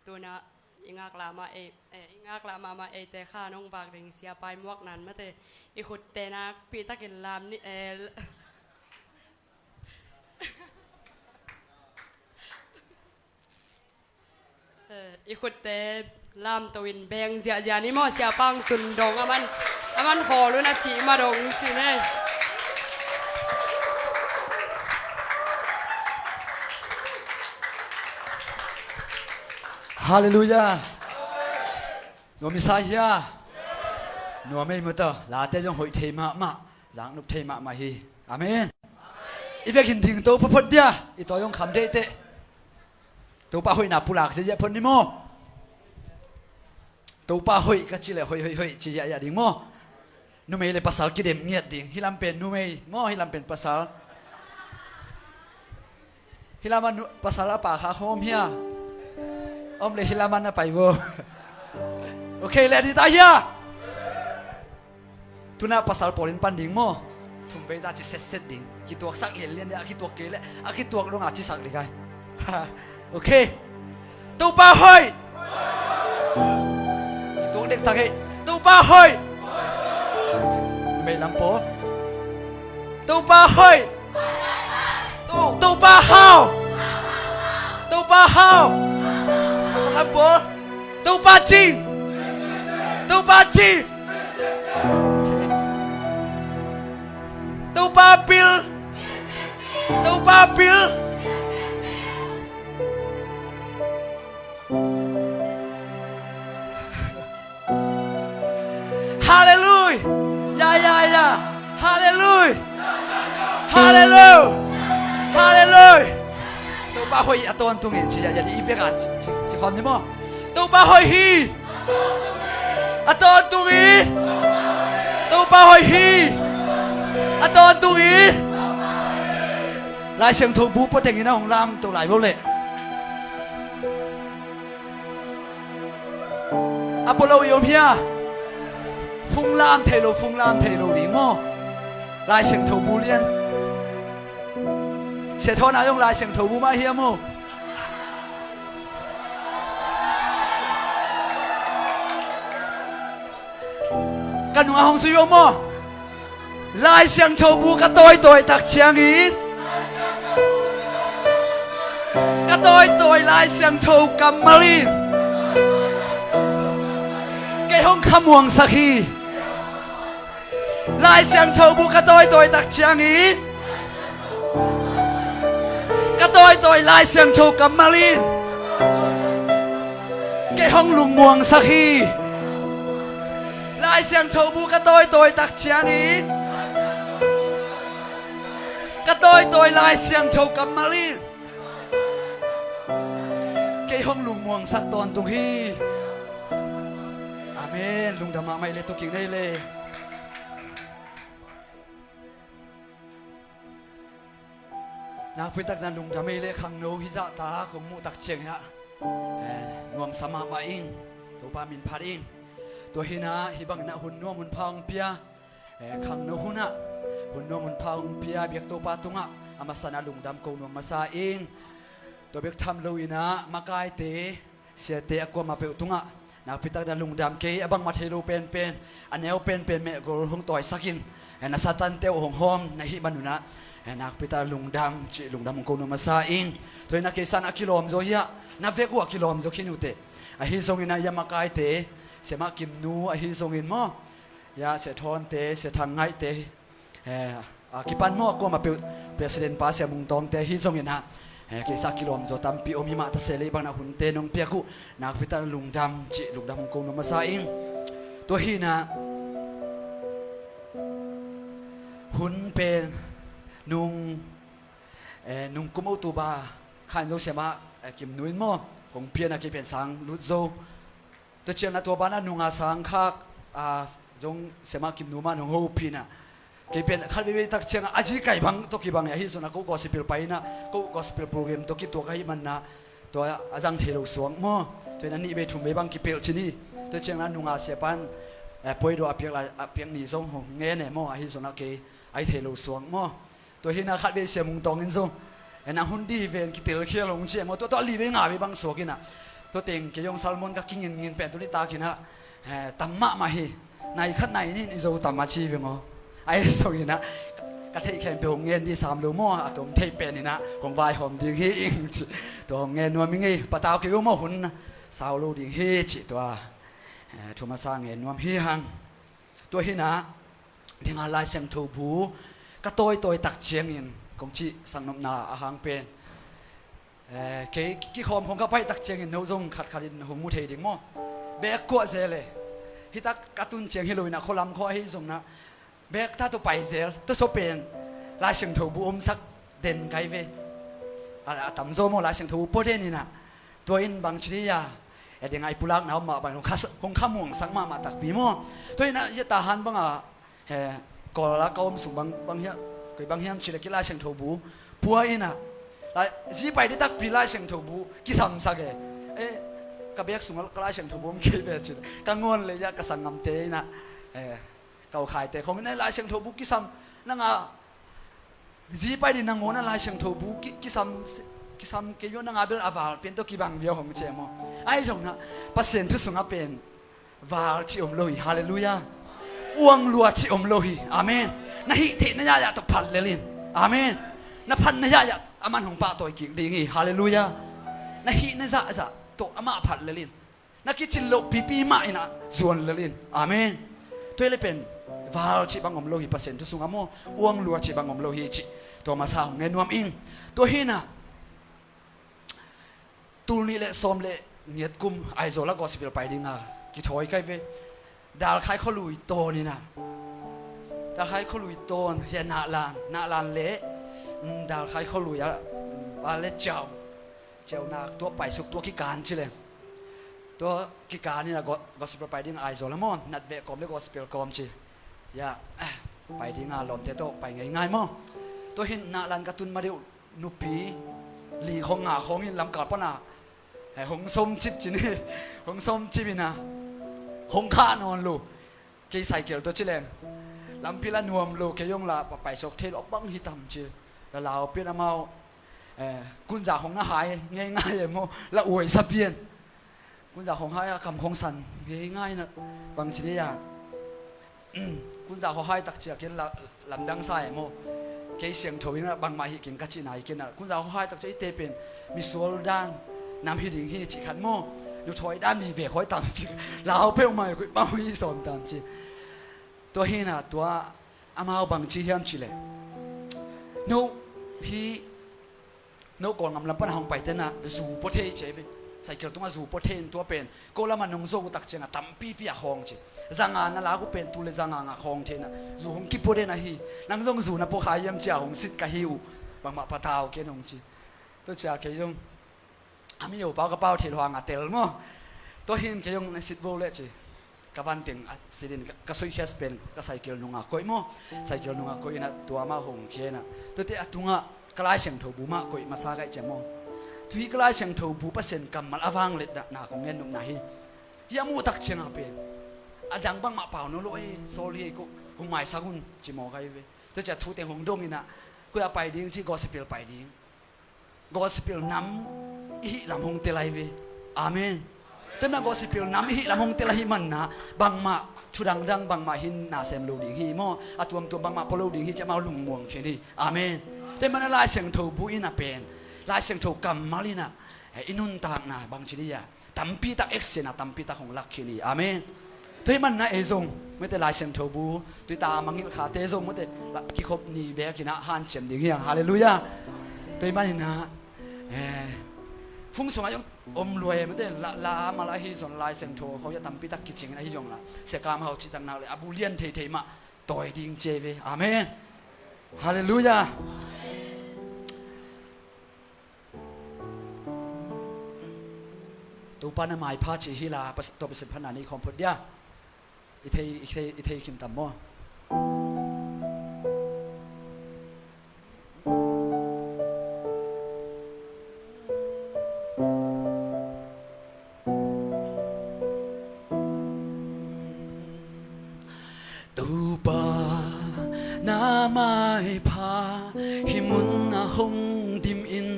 ตัวน่ะingak lama ingak lama ma te kha nong bak ding sia pai muak nan ma te I khut te na pi takin lam ni I khut te lam tawin beng zia zia ni mo sia pang tun dong aman ho lu na chi ma dong chi ne Hallelujah. Nó mi sai ya. Nó mấy mưa tờ là tế trong hội thầy mà giảng lúc thầy mà hi. Amen. If you can tố phật dia, ito yung kham thế thế. Tố pa hội nạp pulak sẽ phật ni mo. Tố pa hội cái chi là hội chỉ ya đi mo. Nó mấy le pasal kidem nghiệt đi. Hilam pen nó mấy mo hilam pen pasal. Hilaman pasal apa kha hom hia. Om le hilaman na pai wo. Okay, let it aya. Tuna pasal polin panding mo. Thum ve da chi set ding. Ki tuak sak len len ya ki tuak ke le. A ki tuak lo nga chi sak le kai. Okay. Tu ba hoi. Ki tuak dek tak he. Tu ba hoi. Me lam po. Tu ba hoi. Tu ba hao. Tu ba hao. Pasal lam po. Tu ba jing. Tu ba jing. Tu ba bil. Tu ba bil. Hallelujah. Ya. Hallelujah. Hallelujah. Hallelujah. Tu ba hoi aton tungin chi ya di iveka chi khom ni mo. Tu ba hoi hi. Aton tungi. Tu ba hoi hi. Aton tungi. Lai xiang thâu bú bất thành như nào hồng lam tàu lại vô lệ. Apollo yom hia. Phung lam thầy lô đi mò. Lai xiang thâu bú liên. Sẽ thọ nào dùng lai xiang thâu bú mai hia mò. Cần ngã hồng suy yom mò. Lai xiang thâu bú cả tôi tạc chiang in. Cả tôi lai xiang thâu cầm marin. Cái hông khăm hoàng sắc hi. Lai xiang thâu bú cả tôi tạc chiang in. Cả tôi lai xiang thâu cầm marin. Cái hông lùng hoàng sắc hi. Lai xiang thâu bú cả tôi tạc chiang in. Cả tôi lai xiang thâu cầm marin. Cái hông lùng muang sắc toàn tung hi. Amen. Lùng đam mai le tu king đây le. Na phui tak na lùng đam mai le khang no hi za ta ko mu tak cheng na. Nuam sama ma ing. To pa min phat ing. To hina hi bang na hun no mun phang pia. Khang no huna. Hun no mun phang pia biak to pa tunga. Amasana lùng đam ko no masa ing. Tôi biết tham lâu ina makai te sia te akwa ma pe tunga na pitak na lungdam ke abang mathelo pen aneo pen me gol hong toy sakin na satan te hong hom na hi manuna na pitak lungdam chi lungdam ko no masa ing toi na ke san akilom zo ya na ve ko akilom zo khinute a hi song ina ya makai te se ma kim nu a hi song in mo ya se thon te se thang ngai te kipan mo ko ma pe president pa se mung tong te hi song ina cái sa kilom zo tam pi om hima ta sele bang na hun te nong pia ku na pita lungdam chi lungdam ko no masa ing to hi na hun pen nung kumo tu ba khan zo sema kim nuin mo hong pia na ke pen sang lut zo to chen na to ba na nunga sang kha zong sema kim nu ma nong ho pina cái bên khát bê tắc chiang aji cái bang to ki bang ya hi so na ko gospel pai na ko gospel program to ki to kai man na to azang thelo suang mo to na ni be thum be bang ki pel chini to chiang na nunga se pan ป่วยดูอาเปียกลายอาเปียกหนีส่งหงเงี้ยเนี่ยมั่วไอ้ส่วนนักเกย์ไอ้เทลูสวงมั่วตัวเห็นนักขัดเวเสียมุงตองอินส่งไอ้นักหุ่นดีเวนกิเตลเคียลงเชี่ยมั่วตัวลีเวงาไปบางสวกินอ่ะตัวเต็งเกยองซัลมอนกับกินเงินเป็นตัวนี้ตากินฮะตัมมะมาฮีในขั้นไหนนี่อิโซตัมมาชีเวงอ๋อไอ้ส่วนนะกระเทยแข่งไปหงเงินที่3โลมั่วอะตัวเทยเป็นนี่นะหงวายหอมดีฮีอิงตัวเงินนัวมิงไงปะตาวเกี่ยวมั่วหุ่นนะ3โลดีฮีจิตัวทุมาสร้างเงินนัวฮีหังตัวฮีนะที่งานลายเสียงถูบูก็ตัวตักเชียงอินกงจีสังนมนาอาหางเป็นกี่คอมของก็ไปตักเชียงอินโนซงขัดอินหงมุเทดิ่งมั่วเบกกัวเซเลฮิตักการ์ตูนเชียงฮิโลวินะคนลำข้อให้ส่งนะเบกถ้าตัวไปเซลตัวโซเป็นลายเสียงถูบูสักเด่นไกเวต่ำโซโมลายเสียงถูบูโปเดนี่นะตัวอินบางชนิดยาเดี๋ยวไงปุลักน้ำมาบางคงข้ามห่วงสังมาตักปีมั่วตัวนี้นะยะตาหันบ้างก่อนละก็อมสุบางเฮียก็บางเฮียชิลกิลาเสียงถูบูปัวอินะแล้วจีไปที่ตักปีลาเสียงถูบูกิสัมสักกับเบียกสุงกลาเสียงถูบูมเกี่ยวกับจิตกังวลเลยยะกษังงำเตยนะเก่าขายแต่ของนี่ลาเสียงถูบูกิสัมนั่งจีไปที่นั่งงอนลาเสียงถูบูกิสัมเกี่ยวนังอาเบลอาวาเป็นตัวกีบังเบียวของเจมอไอ้จงนะปัสเซนทุสุงอาเป็นวาลชิอมโลหิฮาเลลูยาอ้วงลัวชิอมโลหิอาเมนนะฮิเทนยายาตพันเลลินอาเมนนะพันนยายาอามันของป้าตัวกิดีงี้ฮาเลลูยานะฮินะจะตัวอามาพันเลลินนะคิดจินโลปีมาอินะส่วนเลลินอาเมนตัวเลยเป็นวาลชิบังอมโลหิปัสเซนทุสุงอาโมอ้วงลัวชิบังอมโลหิจิตัวมาสาวเงินนวมอิงตัวฮินะตูนี่เลสอมเลเงียดกุมไอโซลากอสิเปลไปดิ้งอ่ะกี่ถอยใครเวดาลใครเขาลุยโตนี่นะดาลใครเขาลุยโตนเฮียนาลานเละดาลใครเขาลุยอะว่าเละเจ้านาตัวไปสุกตัวกิการใช่เลยตัวกิการนี่นะกอสิเปลไปดิ้งไอโซลามอนนัดเวกอมเลกอสิเปลกอมชียาไปดิ้งอ่ะหลอมเตโตไปง่ายๆมั้งตัวเห็นนาลานกระตุนมาเดียวนุปีหลีของหงาของยินลำกาดปะนะหงส้มจิบจีนี่หงส้มจิบนะหงข้านอนลูกเกยใส่เกี่ยวตัวจิเลงลำพิลานวมลูกเกยยงละไปสกเทลอบังฮิตามจีแล้วเราเปลี่ยนมากุญจ่าของหายง่ายๆอย่างโมละอวยสับเพียนกุญจ่าของหายคำของสันง่ายๆนะบางชนิดอย่างกุญจ่าของหายตักเจียกินลำดังใส่โมเกยเสียงถอยนะบางมาหิกินกัจจินายกินนะกุญจ่าของหายตักเจียเตเป็นมิสโซลดานน้ำหิดิ่งหิจิขันโมอยู่ถอยด้านนี้เวคอยตามจีเราเพิ่มมาคุยบ้าวิสอนตามจีตัวเฮน่ะตัวอามาเอาบางจีเฮียมจีเลยโน้ฮีโน้ก่อนงำลำปันห้องไปเต้นน่ะสูบโปเทเจไปใส่เกลือตัวสูบโปเทนตัวเป็นก็ละมันนงโซกุตักเจน่ะตั้มปีปีห้องจีจังงานนั่นละกูเป็นตุเลจังงานห้องเจน่ะสูหงกิโปเดน่ะฮีนั่งซงสูน่ะพวกขายยำเจ้าหงสิทธิ์กะฮิวบางมาปะทาวเกนหงจีตัวเจ้าเกยงอามีอยู่เปล่ากระเป๋าเทลวางอ่ะเตลมั้งตัวหินเกยงในสิทธิ์โวเลจีกับวันเต็งสิดินก็สุยแคสเป็นก็ใส่เกลือนุ่งอ่ะก้อยมั้งใส่เกลือนุ่งอ่ะก้อยนะตัวมาหงเคนอ่ะตัวเตะตุงอ่ะกลายเสียงถูบูมาก้อยมาซาไก่เจมั้งทุยกลายเสียงถูบูเปอร์เซ็นต์กำมันอวังเล็ดหนาของเงินนุ่มไหนยามูตักเชียงอ่ะเป็นอาดังบังมาเปล่าโน้ลอยโซลีก็หงหมายสักุนจิโมไกเวตัวจะทูเตงหงดงนี่นะกูอยากไปดิ้งที่กอสิเปิลไปดิ้งกอสิเปิลน้ำอิลำหงเตลัยเวอาเมนแต่นั่งกอสิเปิลน้ำอิลำหงเตลัยมันนะบางมาชุดังดังบางมาหินนาเซมลูดิฮีโมอัตัวบางมาพอลูดิฮีจะมาลุงมวงเช่นนี้อาเมนแต่มันลายเสียงถูบุอินะเป็นลายเสียงถูกำมาลินะอินุนตากนะบางชนิดยาตั้มปีตาเอ็กซ์นะตั้มปีตาของลักขีนีอาเมนแต่มันนะเอซงไม่แต่ลายเสียงถูบุตัวตามังหิลขาเตซงไม่แต่กิคบนีเบกินะฮันเชมดิฮีฮาเลลูยาตัวมันนะฟุ้งส่งอายุอมรวยมันได้ละมาละฮีส่วนลายเสียงโทเขาจะทำพิทักษ์กิจงนะฮิยงละเสกามเขาจิตังนาเลยอาบูเลียนเทมาต่อยดิ่งเจเวอาเมนฮาเลลูยาตัวปานามายพาจิฮิลาตัวเป็นพนานีของพุทธยาอิเทคินตัมโม ตูปานาไม้พาหิมุนนาหงดิมอิน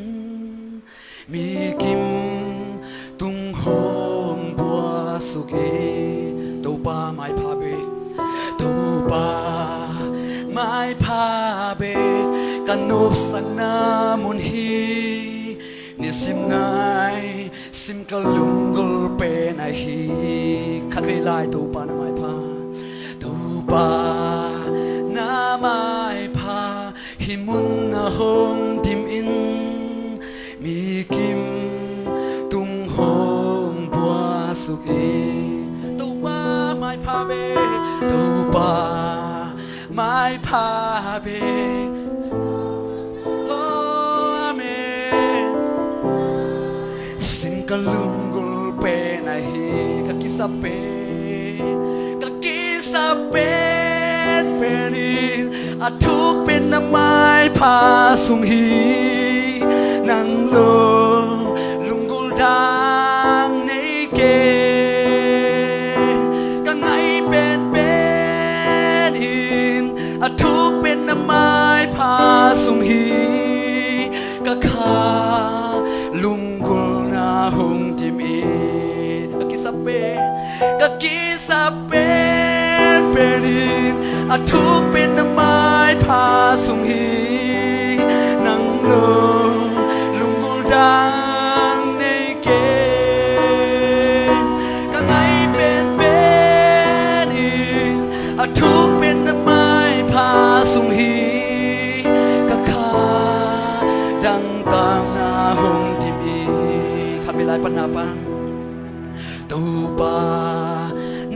มีกิมตุงหงบัวสุเกตูปาไม้พาเบตูปาไม้พาเบกันนบสังนามุนฮีนิสิมนายสิมกะลุงกลเปนายฮีขัดเวลาตูปานาไม้พาตูปานาไม้พาหิมุนนาหงดิมอินมีกิมตุงหงบัวสุเอตูปาไม้พาเบตูปาไม้พาเบโอ้อาเมนสิงกะลุงกุลเปนาเฮกะกิสเปกะกิสเปเป็นอาทุกเป็นน้ำไม้พาสุงฮีนังโลลุงกุลดังในเกกังไงเป็นอินอาทุกเป็นน้ำไม้พาสุงฮีกะขาลุงกุลนาหงจิมอีกะกิสเปกะกิสเปเป็นอินอาทุกเป็นน้ำไม้พาสุงฮีนังโลลุงกุลดังในเกกังไงเป็นอินอาทุกเป็นน้ำไม้พาสุงฮีกะขาดังตามนาหงทิมอีขัดเวลาปัญนาปังตูปา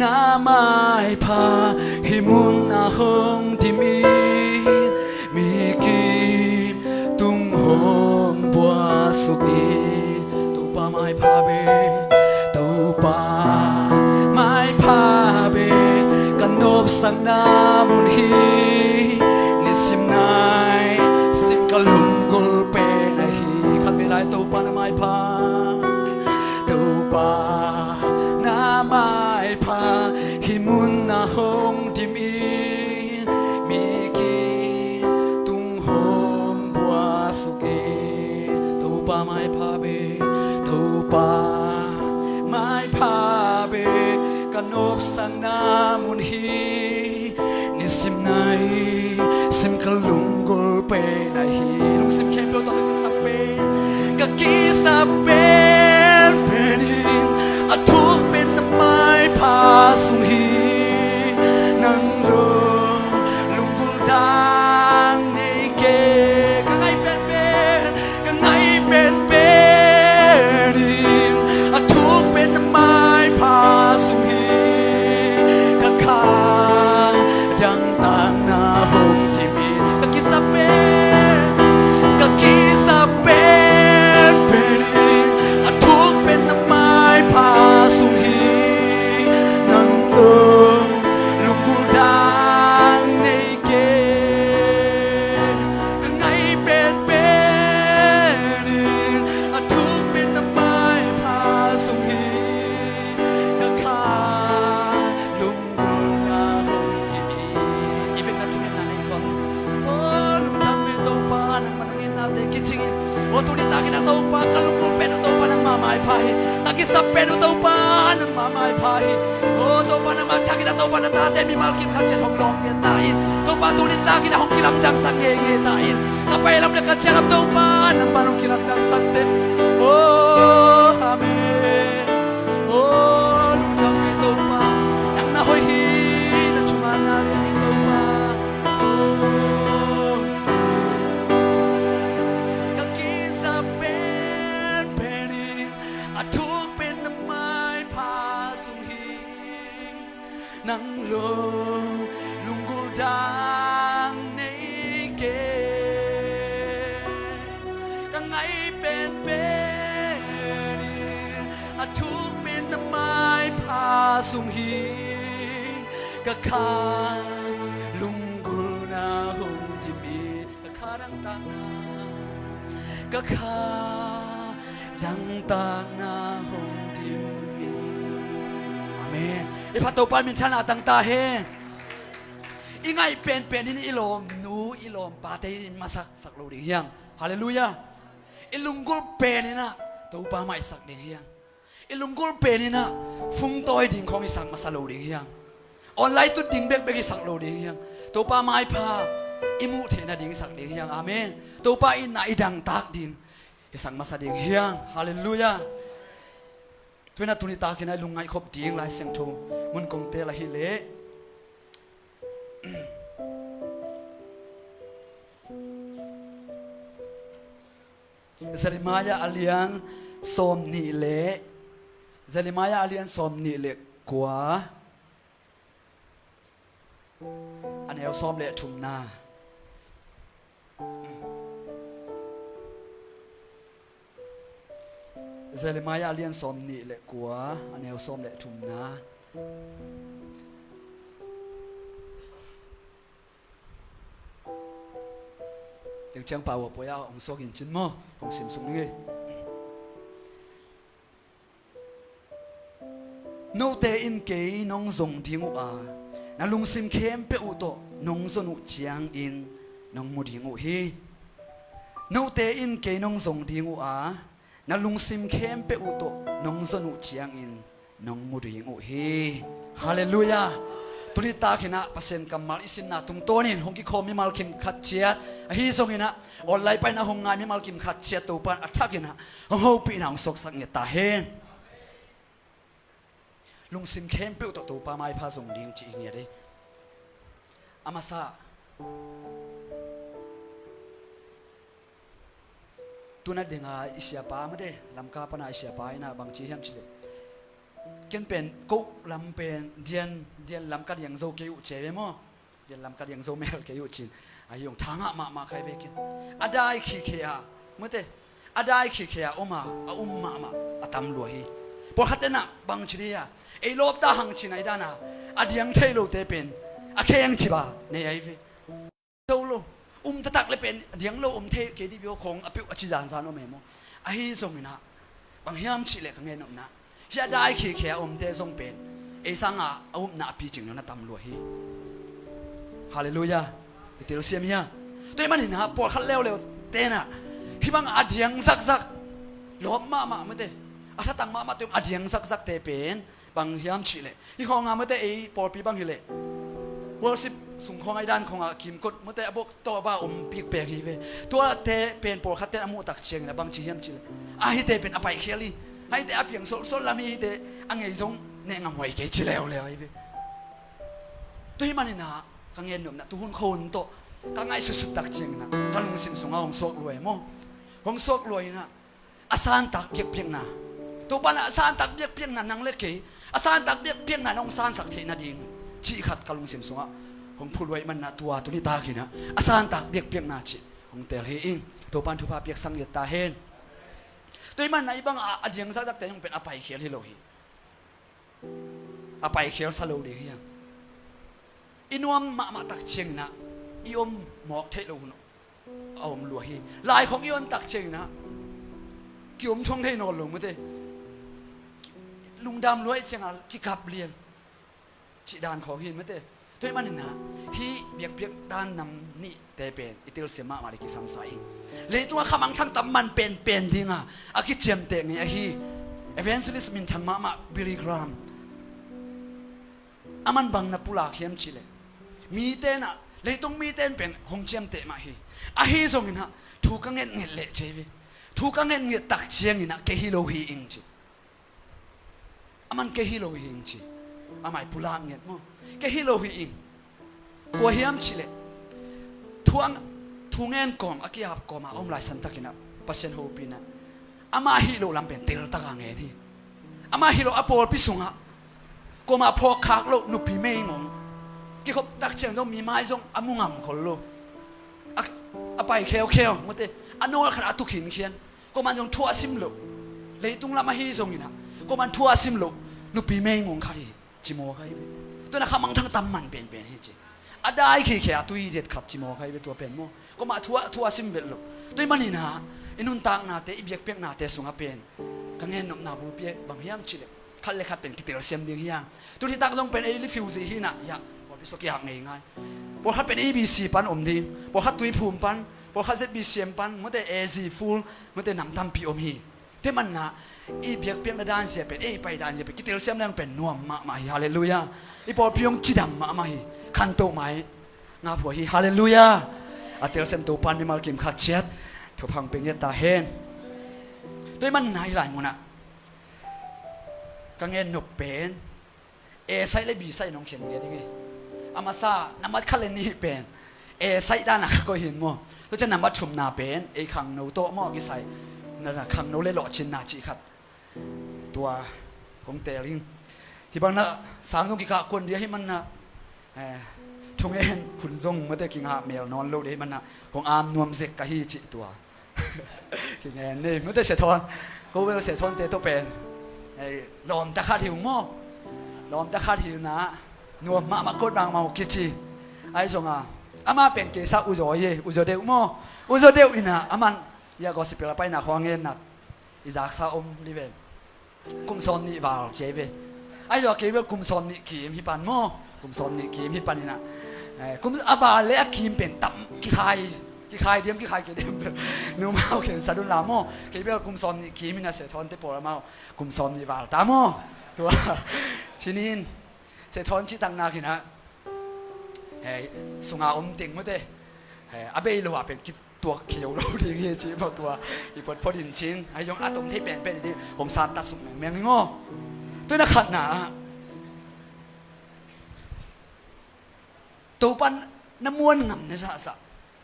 นาไม้พาหิมุนนาหงทิมีมีกีตุงหงบัวสุกีตูปาไม้พาเบตูปาไม้พาเบกันนบสังนามุนฮีนิสิมนายสิมกะลุงกุลเปนาฮีขัดเวลาตูปานาไม้พาตูปานาไม้พาหิมุนนาหงทิมีมีกีตุงหงบัวสุเกตูปาไม้พาเบตูปาไม้พาเบกันนบสังนามุนฮีนิสิมนายสิมกะลุงกุลเปนาฮีลุงสิมเข้มโดตอกกิสเปกะกิสเปเป็นอินอาทุกเป็นน้ำไม้พาสุงฮีนังโลลุงกุลดังในเกกังไงเป็นกังไงเป็นอินอาทุกเป็นน้ำไม้พาสุงฮีกะขาดังต่างนาหงที่มีกะกิสเปกะกิสเปเป็นอินอาทุกเป็นน้ำไม้พาสุงฮีนังโลลุงกุลดังในเกกังไงเป็นอินอาทุกเป็นน้ำไม้พาสุงฮีกะขาลุงกุลนาหงที่มีอีเป็นนักทุนนาในคนโอ้ลุงทำเป็นตัวปานังมันนี่นาเตกิจิงโอ้ตัวนี้ตากินตัวปาคันลุงกุลเป็นตัวปานังมาไม้พายตากิสับเป็นตัวปานังมาไม้พายโอ้ตัวปานังมาทักินตัวปานังตาเต็มมีมาคิดขัดเจ็ดหกลองเงียตายตัวปาตัวนี้ตากินหงกิลำดังสังเงเงียตายกลับไปลำเล็กขัดเจ็ดลำตัวปานังปาหงกิลำดังสังเต็มโอ้อาเมนโอ้ลุงทำเป็นตัวปานังนาหอยฮีนังชุมานาเรียนตัวปาโอ้กะกิสเปเป็นอินอาทุกเป็นน้ำไม้พาสุงฮีนังโลลุงกุลดังในเกกังไงเป็นอินอาทุกเป็นน้ำไม้พาสุงฮีกะขาลุงกุลนาหงที่มีกะขาดังต่างนากะขาดังต่างนาหงที่มีอาเมน Ipatupad minsan atang tahe. อีไงเป็นนี่อิโลมนูอิโลมปาเตมาสักโลดิเฮียงฮาเลลูยาอิลุงกุลเป็นนี่นะตัวปาไม่สักดิเฮียงอิลุงกุลเป็นนี่นะฟุงตัวดิ่งของอิสักมาสักโลดิเฮียงออนไลน์ตุดดิ่งเบกอิสักโลดิเฮียงตัวปาไม่พาอิมูเทนะดิ่งสักดิเฮียงอาเมนตัวปาอินาอิดังตักดิ่งอิสักมาสักดิเฮียงฮาเลลูยาตัวนั้นตุนิตากินไอ้ลุงไงครบดิ่งหลายเสียงทูมุนคงเตละฮิเลZelimaya alian som ni le Zelimaya alian som ni le kwa Ane au som le thum na Zelimaya alian som ni le kwa Ane au som le thum na Yung chang pawa po ya ông so gin chin mo ông sim sung ni no te in ke nong zong ding u a na lung sim khem pe u to nong zon u chiang in nong mu ding u hi no te in ke nong zong ding u a na lung sim khem pe u to nong zon u chiang in nong mu ding u hi hallelujahตุนิตาขินะเปอร์เซ็นต์กำมัลอิสินนาตุงโตนินหงกิโคมิมัลคิมขัดเชียดฮีทรงอินะออนไลน์ไปนะหงงานมิมัลคิมขัดเชียดตัวปันอัฐกินะหงหูปีนะหงสกสังเกตตาเฮนลุงซิมเข้มปิ้วตัวปาไม้พาส่งดิ้งจีเงียดิอามาซาตัวนั้นเด้งอิเสียปาไม่ได้ลำกาปนาอิเสียปาอินะบางจีเฮียมชิเลกันเป็นกุ๊กลำเป็นเดียนลำกัดยังโซเกยุเจเวมอเดียนลำกัดยังโซเมลเกยุจินอายุทางอะมาใครไปกินอาได้ขี้เขียเมื่อเตอาได้ขี้เขียมาอาตำรวจพอขัดนะบางทีอะไอ้ลบตาหังชินไอ้ด้านะอาเดียงเทโลเตเป็นอาเคยังชิบะเนี่ยไอ้เวโตโลตะตักเลยเป็นเดียงโลเทเกดิบิโอคงอภิวอจิจานซานโอเมโมไอ้ส่งนะบางเฮียมชิเล็กเงี้ยนนะเฮียได้ขี้เขียเทส่งเป็นไอ้สังอาหน้าปีจริงนะตำรวจฮาเลลูยาอิติโลเซียมียตัวมันนี่นะปวดขัดเร็วเต้น่ะที่บางอาเดียงซักหลบมาไม่ได้ถ้าตั้งมาตัวอาเดียงซักเตเป็นบางเฮียมชิเลยที่ของไม่ได้ไอ้ปอปีบางฮิเลวอลสิบสุงของไอ้ด้านของคิมกดไม่ได้บอกตัวบ้าปีกเปียกฮีเวตัวเตเป็นปวดขัดเตอมูตักเชียงนะบางชีเฮียมชิเลยให้เตเป็นอภัยเขียลี่ให้เตอเพียงโซลามีเตอังไงซงเนี่ยงามไว้เกจิแล้วไอ้เวตัวมันนี่นะกังเงินหนุ่มนะตัวหุ่นคนโตกังไงสุดตักเชียงนะกังลุงสิมสงเอาหงสวกรวยมั้งหงสวกรวยนะอาสานตักเปียกเพียงนะตัวบ้านอาสานตักเปียกเพียงนะนังเล็กเกอาสานตักเปียกเพียงนะน้องสานสักทีนะดิ่งจีขัดกังลุงสิมสงอ่ะหงพูดไว้มันนะตัวนี้ตาขี้นะอาสานตักเปียกเพียงนะจีหงเตลเฮอิงตัวบ้านทุพาเปียกสังเกตตาเห็นตัวมันนะอีบังอาเดียงสักแต่ยังเป็นอภัยเขียนให้เราเห็นอภัยเขียนสโลดีเฮียอินวมมาตักเชียงนะอีอมหมอกเทโลนเอาอมลัวฮีลายของอีอมตักเชียงนะกิอมช่องเทนอนลงไม่ได้ลุงดำรวยเชียงอ่ะกิขับเรียนจีดานของหินไม่ได้ด้วยมันนะฮีเบียกด้านนำนี่แต่เป็นอิติลเสียมาเลยกิสัมไซเลยตัวขมังทั้งตำมันเป็นจริงอ่ะอากิเจียมเตะนี่ฮีเอเวนซิลิสมินทังมาบิลิกรามอามันบังนับปุลาเข้มชิเลมีเต้นอะเลยต้องมีเต้นเป็นหงเจียมเตะมาฮีอาฮีส่งอินะถูกกังเงินเละเจวิถูกกังเงินตักเชียงอินะเกฮิโลฮีอิงจีอามันเกฮิโลฮีอิงจีอาไม่ปุลาเงินมั้งเกฮิโลฮีอิงกัวเฮียมชิเลทวงเงินกอมอากิอาบกอมาอมลายสันตักินะปัสเซนโฮปีนะอามาฮิโลลำเป็นเตลตะกังเงินที่อามาฮิโลอโปลพิสุงะก็มาพอคักโลนุปีไม่งงกี่เขาตักเชียงต้องมีไม้ทรงอามุงคนโลอะไปเขียวมั้งเตอันโน้นขนาดตุกินเขียนก็มันยังทั่วซิมโลเลยตุงละมาฮีทรงนี่นะก็มันทั่วซิมโลนุปีไม่งงค่ะที่จิโมค่ะตัวนั้นขมังทั้งตำมันเป็นฮิจิอะได้ขี้เขียตุยเด็ดขัดจิโมค่ะตัวเป็นมั้งก็มาทั่วซิมเวลโลตัวมันนี่นะอินุนตังนาเตอีเบียกเปียกนาเตสุงอาเป็นกังเงินนกนาบูเปียบางยามชิเลขัดเลยขัดเป็นกิเตลเซียมดีอย่างตัวที่ตักต้องเป็นไอ้ลิฟิวซีฮีน่ะอยากพอพิสกิอยากไง พอฮัดเป็น ABC ปันอมดีพอฮัดตุยภูมิปันพอฮัด ZBCM ปันมันแต่ AZ full มันแต่หนังทำพีอมฮีที่มันนะอีเบียกเปียกในด้านเสียเป็นไปด้านเสียเป็นกิเตลเซียมนั่งเป็นนวมมาฮีฮาเลลูยาอีพอพิยงจิดังมาฮีคันโตไม้งาผัวฮีฮาเลลูยาอาเตลเซมตัวปันมีมากิมขัดเช็ดถูกพังเป็นเยตาเฮนตัวมันนายหลายมุนะกังเงินหนุเป็นใส่และบีใส่น้องเขียนเงี้ยดิอามาซานามัดคัลเลนี่เป็นใส่ด้านหน้าก็เห็นมั้งแล้วจะนามัดชุมนาเป็นขังโนโตมอกิใส่นั่นแหละขังโนเล่หล่อชินนาจีครับตัวผมเตลิงที่บางนะสามตรงกิกะคนเดียวให้มันนะทงเอ็นขุนจงเมื่อแต่กิงหาเมลนอนโลดให้มันนะของอามนวมเสกกะฮีจิตัวกิงเอ็นนี่เมื่อแต่เสียทอนเขาเวลาเสียทอนเตตัวเป็นลอมตะคาถิวมั้งลอมตะคาถิวนะนวมมากดบางมาคิดจีไอ้สงอามาเป็นเกษาอุจอยอุจเดวมั้งอุจเดวอินะอามันยากอสิเปล่าไปนะควางเงินนักอิจากซาลิเวนกุมซอนนี่วาลเจเวไอ้ดอกเกเวกุมซอนนี่ขีมฮิปันมั้งกุมซอนนี่ขีมฮิปันนี่นะกุมอาบาเลขีมเป็นตั้มกี่ใครกี่ใครเดียมกี่ใครเดียมนูมาเอาเขียนสะดุดลามั้งเกเวกุมซอนนี่ขีมินะเสทอนเตปอร์มากุมซอนนี่วาลตามมั้งตัวชินินเสทอนชิตังนาคินะสุงาติงมั้งเต้อาเบยโลอาเป็นตัวเขียวเราดีเงี้ยจีพอตัวอีพอดินชิ้นไอ้ยงอาตมที่เป็นดีผมซาตัดสุกแมงง้อตัวนักขัดหนาตัวปันน้ำมวนงำในสะสะ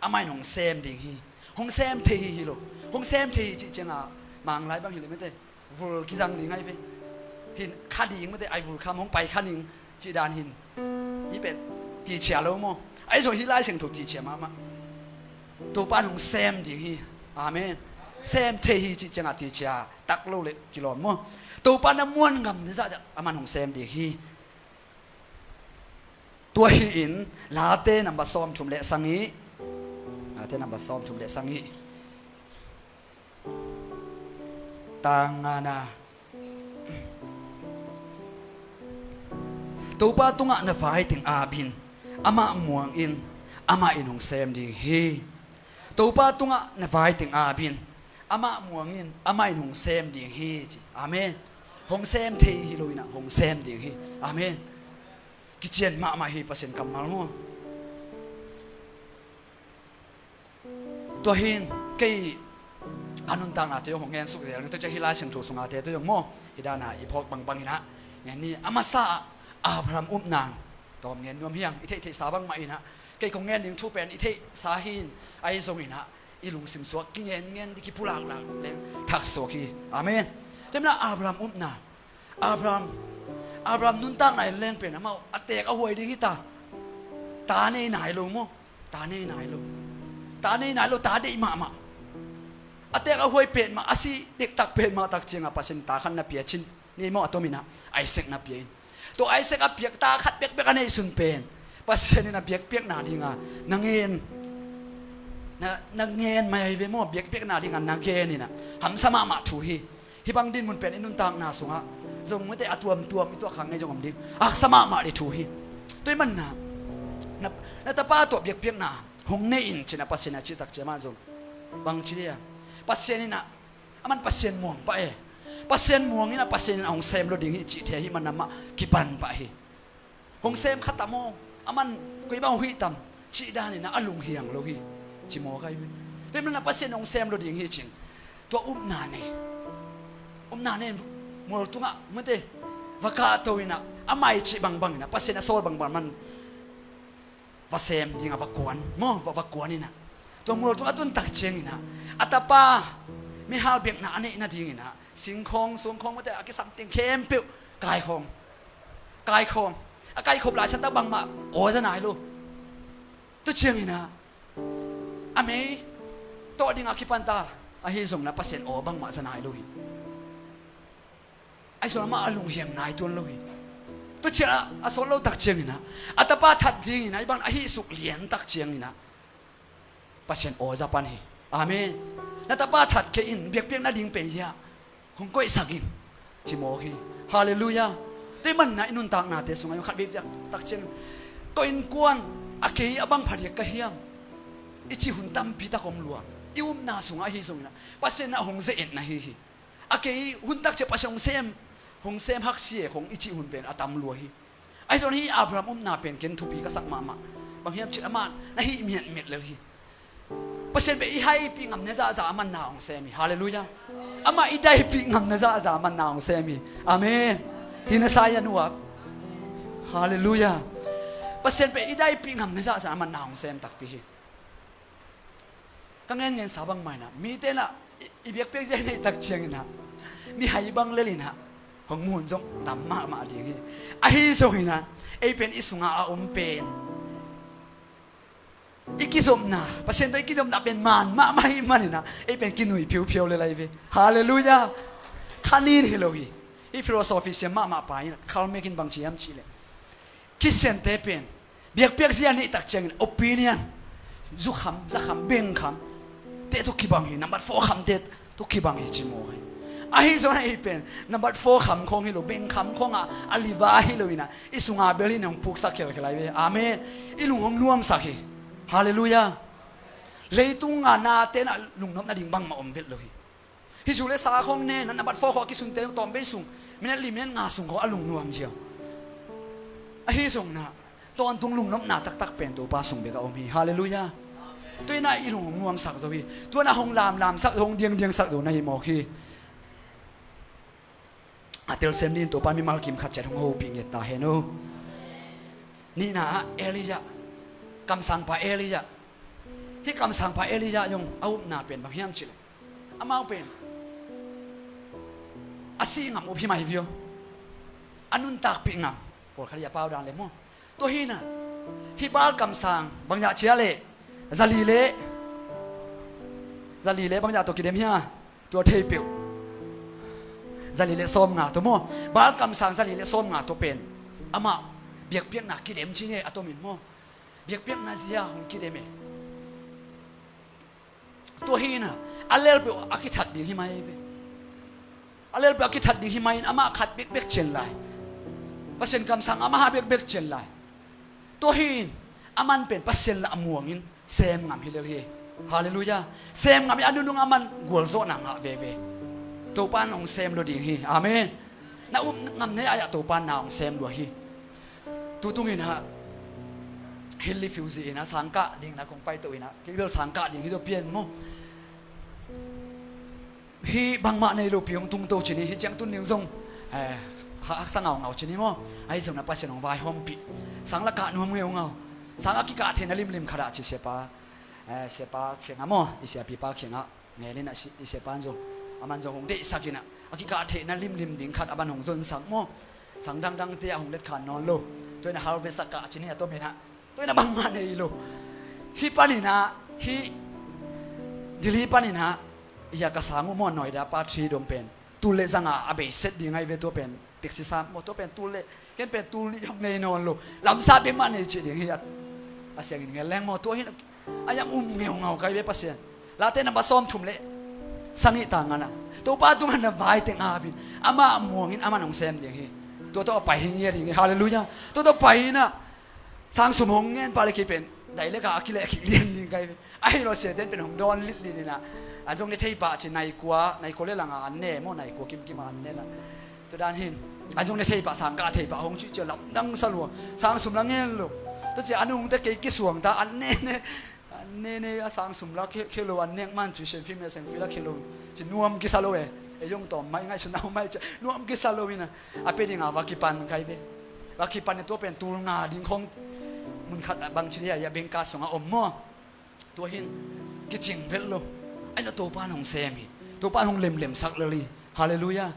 อาไม่หงเซมดีฮีหงเซมเทฮีโลหงเซมเทฮีจีเจงอ่ะมังไรบ้างเห็นไหมเต้วูลกิจังดีไงไปหินคาดีไม่เต้ไอวูลคำหงไปคาดิงจีดานหินยี่เป็นตีเชียร์แล้วมั้งไอ้ส่วนที่ไล่เสียงถูกตีเชียร์มาตัวป้านของเซมดีฮีอาเมนเซมเทฮีจิจังอาติชาตักโลเลกิโลมั้งตัวป้านน้ำม้วนงำนี่ซะจะอามันของเซมดีฮีตัวฮีอินลาเต้นับซ้อมชุมเละสังฮีลาเต้นับซ้อมชุมเละสังฮีต่างงานาตัวป้าตุงะนฟายถึงอาบินอามาม่วงอินอามาอินของเซมดีฮีตัวป้าตุงะนฟายถึงอาบินอามาม่วงอินอามาอินของเซมดีฮีอาเมนของเซมเทฮีโลนะของเซมดีฮีอาเมนกิจเจนมาฮีเปอร์เซ็นต์กำมัลมั้งตัวหินกี่อันนั้นต่างอาตัวของเงินสุขเดียวนี่ตัวจะฮิลาเชิงถูกสงอาเตตัวอย่างมั้งฮิดานาอีพอกบางๆนะเงี้ยนี่อามาซาอาบรามนางตอมเงินนวมเฮียงอิเทสาบังมาอินะเกี่ยของเงินยิงทูเป็นอิเทสาหินไอซงอินะอีลุงสิมสวกกินเงินดิคิพูลากละเลี้ยงทักสวกีอาเมนเต็มละอาบรามนางอาบรามนุนตั้งไหนเลี้ยงเป็นนะมาอเตกเอาหวยดีกิตาเนี่ยไหนลูมั้งตาเนี่ยไหนลูตาเนี่ยไหนลูตาเด็กมาอเตกเอาหวยเป็นมาอาศัยเด็กตักเป็นมาตักเจียงอ่ะปัสสินตาขันนับเปียชินนี่มั้งตัวมินะไอเซกนับเปียตัวไอเซกอับเปียกตาขัดเปียกกันในสุนเป็นปัสสินนับเปียกนาดีงานังเงินไม่ให้เวมอเปียกนาดีงานังเงินนี่นะหำสมามาถูฮีฮิบังดินมันเป็นอินุนตังนาสุงะจงไม่ได้อัตวมตัวมีตัวขังในจงอมดิสมามาได้ถูฮีตัวมันนะแต่ป้าตัวเปียกนาหงเนอินชนะปัสสินจิตักเจมาจงบางทีเดียปัสสินนี่นะมันปัสสินม่วงไปปัสสินม่วงนี่นะปัสสินองเซมโรดิ้งฮิจิเทฮิมันนำมากิบันไปหงเซมขัดตามองมันกุยบ้าหุยตำจีดานี่นะอลุงเฮียงโลหิจิโมใครตัวมันนะปัสสินองเซมโรดิ้งฮิจิงตัวนานี่มอลตุงะมันเตวักตัวนี่นะไม่จีบางนะปัสสินโซลบางมันวัเซมดิงวักวนมั้งวักวนนี่นะตัวมอลตุงะตุนตักเชียงนี่นะอัตป้าไม่หาเบียกนานี่นะดิ้งนะสิงคองสวงคองมันเตอากิสัมติงเข้มเปียวกายคองกายคบหลายชั้นตะบังมาโอ้จะไหนลูกตัวเชียงนี่นะอเมย์ตัวดิ้งอาคิปันตาอาฮิส่งนะปัสสินโอบังมาจะไหนลูกไอ้ส่วนมาอารมณ์เหี่ยมนายตัวเลยตัวเชื่ออาสวเราตักเชียงนะอัตป้าทัดดีนะบางอาฮิสุกเลียนตักเชียงนะปัสเซนโอจะปันฮีอาเมนนัตป้าทัดเคอินเบียกเปียกน่าดิ่งเป็นยาคงก้อยสักินจิโมฮีฮาเลลูยาแต่มันนะอินุนตักนาเตสุงอายุขัดเบียกตักเชียงก้อยกวน akei abang phari ka hiam ichi huntam pita kom lua ium na sunga hi sungna pasen na hongze et na hi akei huntak che pasong sem hak sie khong ichi hun pen atam lua hi ai zon hi abraham na pen ken thupi ka sak mama bang hiam chi aman na hi miet miet le hi pasen be i hai pi ngam ne za za man na hong semi hallelujah ama i dai pi ngam ne za za man na hong semi amen hina saya nuap hallelujah pasen be i dai pi ngam ne za za man na hong sem tak pi hi kangen yen sabang mai na mi te na i biak pek je nei tak chiang na mi hai bang le lin ha hong mun jong tam ma di hi a hi so hi na e pen isunga a pen ikizom na pasen to ikizom na pen man ma hi man na e pen kinui piu le lai ve hallelujah khanin hilohi i philosophy se ma pa in khal mekin bang chiam chile kisen te pen biak pek sia nei tak chiang opinion zu kham za kham beng kham te to kibang hi number 4 kham te to kibang hi chimo ai zo na ipen number 4 kham khong hi lo beng kham khong a aliwa hi lo ina isunga belin ang puk sa khel khelai ve amen ilung hom nuam sa hi hallelujah leitung nga na te na lungnam na ding bang ma om vet lo hi zu le sa khong ne na number 4 kho ki sun te tom be sung minen li minen nga sung kho alung nuam jiao a hi sung na ton tung lungnam na tak pen to pa sung be ka om hi hallelujah tôi na ilung nuam sak zo hi tôi na hong lam sak hong dieng sak do na hi mo hi atel sem nin to pa mi mal kim khat chat hong ho pi nge ta he no ni na Elijah kam sang pa Elijah hi kam sang pa Elijah yong au na pen bang hiam chile amau pen asi ngam u phi mai vio anun tak pi ngam por khalia pau dan le mo to hi na hi bal kam sang bang ya chia le zali le bang ya to ki dem hia to thei piu zali le som nga to mo bal kam sang zali le som nga to pen ama biak piak na ki dem chi ne atomin mo biak piak na zia hong ki dem e to hi na alel pe aki that ding hi mai be alel pe aki that ding hi mai ama khat bek chen lai pasen kam sang ama ha bek chen lai to hin aman pen pasen la amuangin sem ngam hi le hi hallelujah sem ngam anu nung aman gol zo na nga ve to pan ong sem lo ding hi amen na ngam ne aya to pan na ong sem lo hi tu tung in ha hilli fuzi ina sangka ding na kong pai to ina kibel sangka ding hi to pian mo hi bang ma nei lo piong tung to chini hi chang tun ning zong ha sang ngau chini mo ai zong na pasen ong vai hom pi sang la ka nuam ngeu ngau sang aki ka thena lim khara chi sepa khenga mo isia pi pa khenga ngelena isepan zo aman zo hong de sakina aki ka thena lim ding khat aban hong zon sang mo sang dang te hong let khan non lo toina harvest ka chini to mena toina bang ma nei lo hi panina hi dili panina ya ka sangu mo noi da pa thi dom pen tu le zanga abe set ding ai ve to pen taxi sa mo to pen tu le ken pen tu li hong nei non lo lam sa be ma nei chi ding hi asyang in ngeleng mo to hin ayang ngeu kai be pasien la te na ba som thum le sangi tangana to pa tu man na vai te ngabin ama muangin ama nong sem ding hi to pai hi nge ring hallelujah to pai na sang sum hong ngen pa le ki pen dai le ka akile ki lien ding kai ai lo se den pen hong don li na ajong le thei pa chi nai ko le langa an ne mo nai ko kim an ne na to dan hin ajong le thei pa sang ka thei pa hong chi che lam dang sa lo sang sum lang ngel lo to che anung te ke ki suang ta an ne asang sumla khelo an nek man chu sen film sen fila khelo chi nuam ki salo e yong tom mai ngai sunau mai cha nuam ki salo ina ape ding awa ki pan kai be wa ki pan to pen tul nga ding khong mun khat bang chi ya beng ka songa om mo to hin ki ching vel lo ai no to pan hong semi to pan hong lem sak le hallelujah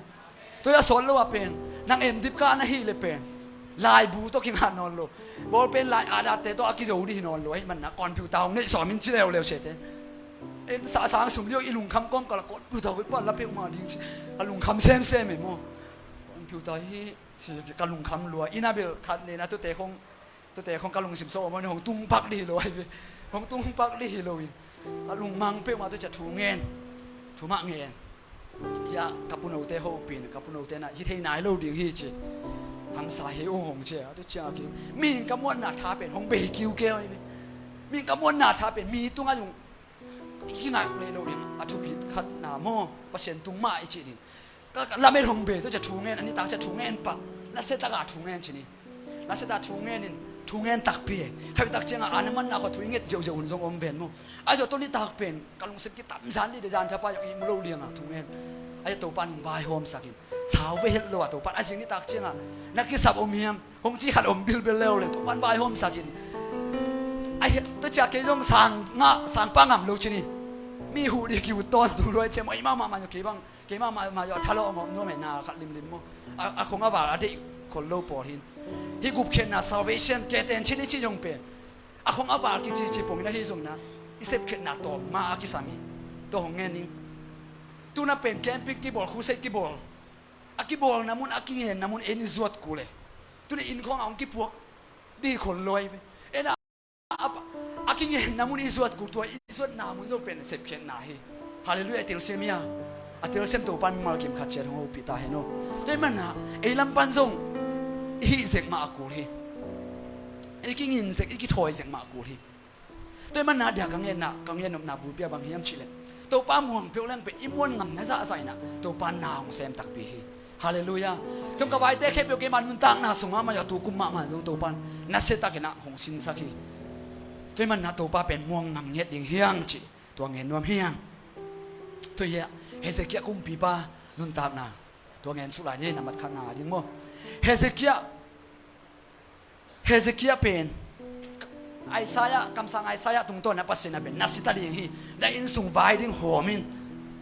to ya sol lo apen nang em dip ka na hi le pen lai bu to king han non lo bol pen lai ada te to aki zo di non lo ai man na computer hong nei so min chi leo se te en sa sang sum leo ilung kham kom ka la ko pu to pa la pe ma ding ka lung kham sem me mo computer hi si ka lung kham lo ina bel khat ne na to te khong ka lung sim so mo hong tung pak di lo ai hong tung pak di lo ka lung mang pe ma to cha thu ma ngen ya kapuno te ho pin kapuno te na hi thei nai lo ding hi chi หำสาเหวหงเจ้าตัวเจ้าคิวมีกำมวลหนาท้าเป็นหงเบกิวเกลมีกำมวลหนาท้าเป็นมีตัวงานอยู่อีกหนักเลยเราเองอัฐพิษขัดหนาโม่เปอร์เซ็นต์ตุ้งมาอีกทีนึงก็ลาเมหงเบตัวจะถูงเงินอันนี้ตาจะถูงเงินปะแล้วเสร็จตากาถูงเงินชนิดแล้วเสร็จตาถูงเงินนี่ถูงเงินตักเปียใครตักเจ้าอันนั้นมันน่าขอถูงเงินเจียวหุ่นทรงอมเป็นมั้งไอ้เจ้าตัวนี้ตักเป็นกำลังสิบกิตับสันที่เดี๋ยวจานจะไปอย่างอีมุโรเลียงอ่ะถูงเงินไอ้ตัวปันวายโฮมสักินสาวเวทโลตัวปันไอ้สิ่งนี้ตักเจ้านักกิสับอมเฮียมหงจีขัดอมบิลเบลเลวเลยตัวปันวายโฮมสักินไอ้ตัวจากเกี่ยงสั่งงะสั่งปังอ่ำลูกชนิดมีหูดีกิวต้นตัวรวยเจ้าไม่มาอยู่กี่บ้างกี่มาอยู่ทะเลาะงอมโน้มไม่นาขัดริมมั้งอาคงอาบาอดีคนโลปอหินฮิกุบเข็นนะ salvation เกตเอนชินิชิยงเป็นอาคงอาบากิจิปงนะฮิซุงนะอิเซปเข็นนะตัวมาอากิสามีตัวของเงินนี้ตัวน่ะเป็นแกมปิกกิบอลคูเซกิบอลอากิบอลนะมุนอากิเงินนะมุนเอ็นจวดกูเลยตัวนี้อินของเอากิพวกดีคนรวยไปเอ็นอากิเงินนะมุนอินจวดกูตัวอินจวดนามุนจะเป็นเซปเข็นนะฮิฮาเลลูยาติลเซมียาอัตเลเซมตัวปันมาลกิมขัดเจริญของอุปิตาเฮโนแต่มันนะไอ้ลำปันซงฮิเสกมากูฮีไอ้กิงินเสกไอ้กิถอยเสกมากูฮีแต่มันนะเดี๋ยวกังเงินนมนาบูเปียบางเฮียมชิเลตัวป้าม่วงเปียวเล่นเป็นอิมวนงำนะจะใส่นะตัวป้านาของเซมตักปีฮีฮาเลลูยาจงกบายเตะแค่เปียวเกมันมุนตังนะส่งมาอย่าตัวกุมมาจงตัวป้านัสเซตักนะของสินสักฮีแต่มันนะตัวป้าเป็นม่วงงำเงียดยิงเฮียงจิตัวเงินนวมเฮียงตัวเหี้ยเฮเซเกียกุมปีป้านุนตามนาตัวเงินสุราเนี่ยนำมาขนาดยิ่งมั้งเฮเซเกียเป็นไอซายะคำสั่งไอซายะตรงต้นนะปัสสินะเป็นนัสสิตาดีฮีได้อินสุงไวดิ้งหัวมิน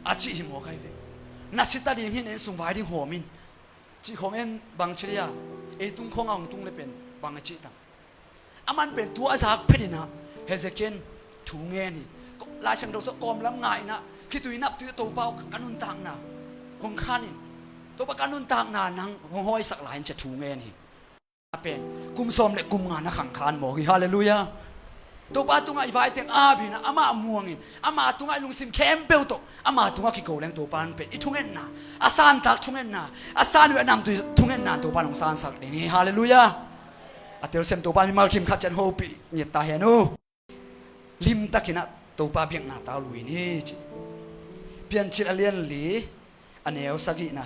อาจิหิโมไกเวนัสสิตาดีฮีเนี่ยอินสุงไวดิ้งหัวมินจิของเอ็นบางเชียเอตุงของเอาตุงเลยเป็นบางจิตังอามันเป็นตัวอาจากเพดินะเฮเซเกียนถูเงินนี่ลายช่างเราสกอมล้ำง่ายนะคิดตัวนับตัวเบากันนุนตังนะหงขานินตัวประกันนุนตังนานังหงห้อยสักหลายจะถูเงินนี่เป็นกุมสมเล็กกุมงานนะขังคานหมอฮาเลลูยาตัวป้าตุงไอ้ไฟเต็งอาบินะอามาม่วงอินอามาตุงไอ้ลุงซิมเข้มเปลวโตอามาตุงไอ้กิโกเลงตัวป้านเป็นอีทุ่งเงินนะอาซานตักทุ่งเงินนะอาซานเวียดนามตัวทุ่งเงินนะตัวป้านของซานสักนี่ฮาเลลูยาอาเตลเซมตัวป้านมีมาคิมขัดจันโฮปีเนี่ยตาเฮนูลิมตักินะตัวป้าเบียงหน้าตาลุยนี่เปลี่ยนชิลเลียนหลีอันเอวสักินะ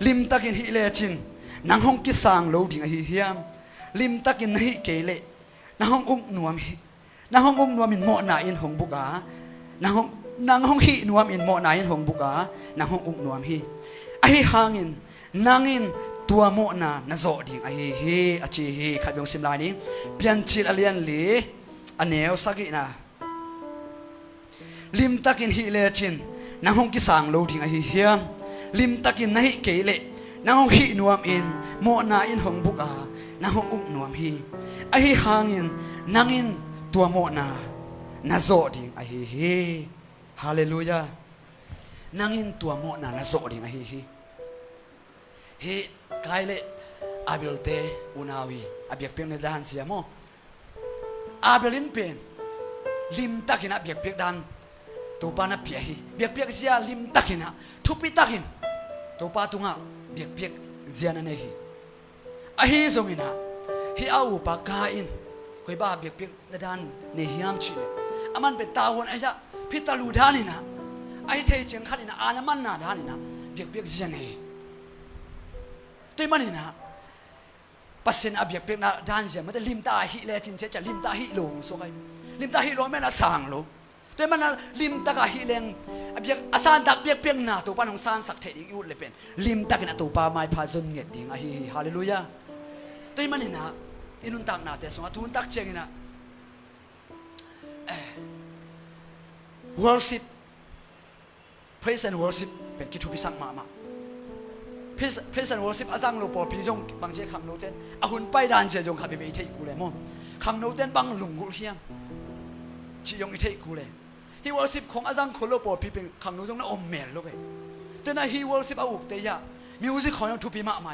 ลิมตักินฮิเลจินนางห้องกิสางโลดิ่งฮิเฮียมลิมตักินฮิเกเลนางห้องอุ้งนวมฮินางห้องอุ้งนวมอินโมนาอินหงบุกานางห้องฮินวมอินโมนาอินหงบุกานางห้องอุ้งนวมฮิไอฮิหางอินนางอินตัวโมนานาโจดิ่งไอฮิอาชีฮิขัดยงสิมลานี้เปลี่ยนชิลเลียนหลีอันเอวสักินะลิมตักินฮิเลจินนางห้องกิสางโลดิ่งไอฮิเฮียมลิมตักินนาฮิเกเลนางห้องฮินวมอินโมนาอินหงบุกานางห้องอุ้งนวมฮิไอฮิหางอินนางอินตัวโมนานาโจดิ่งไอฮิฮาเลลูยานางอินตัวโมนานาโจดิ่งไอฮิฮิไกเลอาเบลเตอุนาวีอาเบียกเปียงในด้านเสียโมอาเบลินเป็นลิมตักินอาเบียกเปียกด้านตัวป้าน่ะเปียฮีเบียกเปียกเสียลิมตักินนะทุบปีตักินตัวป้าตุงอ่ะเบียกเปียกเสียนั่นเองอ่ะฮีส่งอินะฮีเอาปากกาอินคุยบ้าเบียกเปียกในด้านในฮิมชิเลยอามันเป็นตาวนไอ้จ้ะพิตาลูด้านี่นะไอ้เทเจียงขัดนี่นะอานามันนาด้านี่นะเบียกเปียกเสียนี่ตัวมันนี่นะปัสสินอาเบียกเปียกนะด้านเสียมันจะลิมตาฮิเลจินเจจะลิมตาฮิลงส่งไอ้ลิมตาฮิลงแม่น่ะสั่งลงแต่มันลิมตากะฮิเลงเบียกอาซานตักเบียกเปียงนาตัวป้าของซานสักเทอีกอุดเลยเป็นลิมตักนะตัวป้าไม่พาจนเงียดดิ่งฮิฮาเลลูยาตัวมันนี่นะอินุนตักนาแต่สงฆ์ทุนตักเจงนะworship praise and worship เป็นกิจพิสังมาpraise and worship อาจังโลปอพี่จงบางเจ้าขังโนเต้นอาหุ่นไปดานเสียจงขับไปเทกูเลยมั้งขังโนเต้นบังหลงกุเฮียงชิยงเทกูเลยฮีวอลสิบของอาจารย์คนโลปอพี่เป็นคำนู้นตรงนั้นอมเมลลูกเอ้แต่ในฮีวอลสิบเอาอุกเตียมิวสิกของยังทุบปีมาใหม่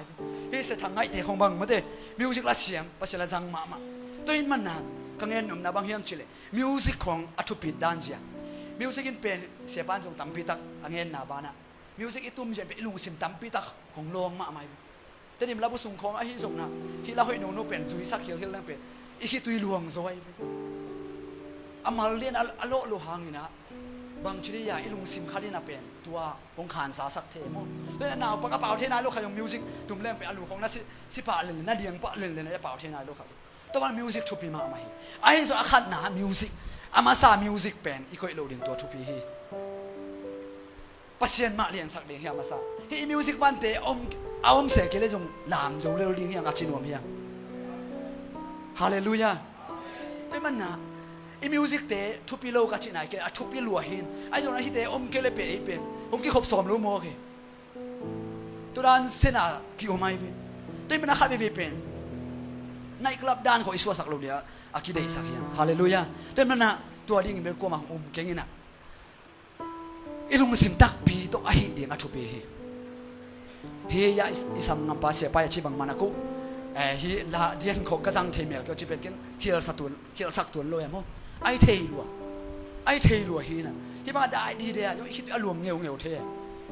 ฮีเสถังไงเตะของบังมาเตะมิวสิกละเสียงภาษาละจังมาตัวนี้มันนะกังเงินหนุ่มนาบางเฮียมชิเลมิวสิกของอัทุปีดานเสียมิวสิกินเป็นเสียบ้านจงตั้งปีตักอันเงินนาบานะ music itum je be ilung sim tampi tak hong long ma mai te dim la bu sung khom a hi song na hi la hoi no pen zui sak khel lang pen i hi tui luang zoi amal lien alo lo hangina bang chiri ya ilung sim khalina pen tua hong khan sa sak the mo le na pa ka pau the na lo khayong music tum lem pe alu khong na si pa le na diang pa le na pau the na lo kha to ban music thupi ma mai ai so akhat na music ama sa music pen i koi lo ding to thupi hi pasien ma lian sak ding hi ama sa hi music ban te om se ke le jong lam jo le ding hi ang achinom hi hallelujah te man na i music te thupi lo ka chinai ke a thupi lua hin ai jong na hi te om ke le pe ei pen om ki khop som lo mo ke turan sena ki omai ve te man na kha be pen night club dan ko iswa sak lo dia akide sak hi hallelujah te man na tua ding be ko ma kengina ilung sim tak pi to ahi ding a thupi hi ya isam ngam pa se pa ya chi bang manako hi la dian ko ka jang themel ko chi pen ken khil sak tun lo ya mo ai thei lu hi na hi ba dai di de yo hi alum ngeu the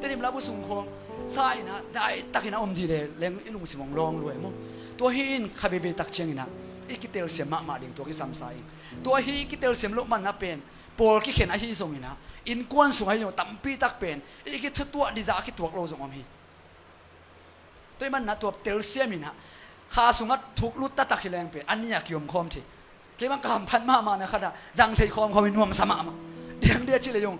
te dim la bu sung khong sai na dai takina om di de leng ilung simong long lo mo to hi in khabe be tak chengina ikitel se ma ding to ki sam sai to hi ikitel sem lo man na pen pol ki khen a hi zongina in kwan sung ai yo tampi tak pen iki thutua di za ki tuak lo zong om hi toy man na to tel siamina kha sungat thuk lut ta takhileng pe ania kiom khom thi ke bang kam phan ma na khada jang thei khom khom nuam sama ma diang dia chi le yong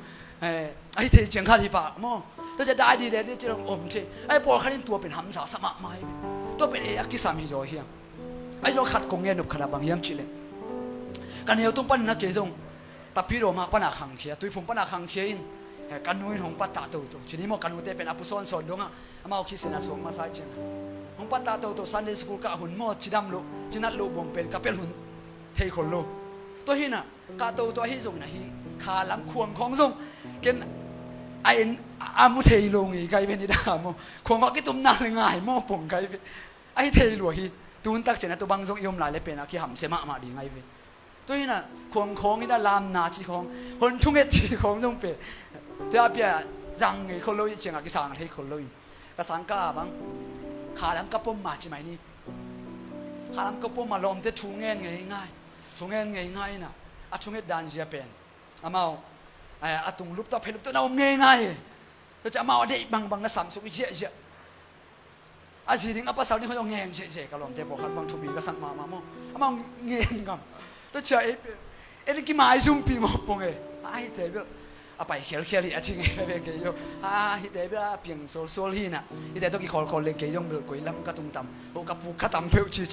ai thei cheng kha hi pa mo to ja dai di de chi long om thi ai pol khanin tua pen ham sa sama mai to pen e akisam hi zo hi ai zo khat kong nge nup khada bang yam chi le kan heu tum pan na ke zong tapi ro ma pana khang khia tui phum pana khang khia in kanui hong pata to chini mo kanu te pen apuson son donga ama okhi sena song ma sai chen hong pata to Sunday school ka hun mo chidam lo chinat lo bom pen kapel hun thei khol lo to hina ka to hi zong na hi kha lam khuang khong zong ken ai amu thei lo ngi kai pen ni da mo khong ma ki tum na le ngai mo pong kai ai thei lo hi tun tak chen to bang zong yom lai le pen a ki ham se ma di ngai ve tôi na khong khong ina lam na chi khong hon thung et chi khong jong pe ta pia rang ngai khol loi chenga ki sang thei khol loi ka sang ka bang kha lam ka pom ma chi mai ni kha lam ka pom ma lom te thu ngen ngai ngai na a thung et dan jia pen amao a tung lup ta phelup to na om ngai to cha ma de bang na sam su je a ji ding apa sau ni khong ngen je ka lom te po khat bang thu bi ka sang ma mo amao ngen ngam to cha e ki mai zum pi mo pong ai te be a pai khel li a ching be ke yo hi te be a piang sol hi na i te to ki khol le ke jong be koi lam ka tung tam o ka pu ka tam peu chi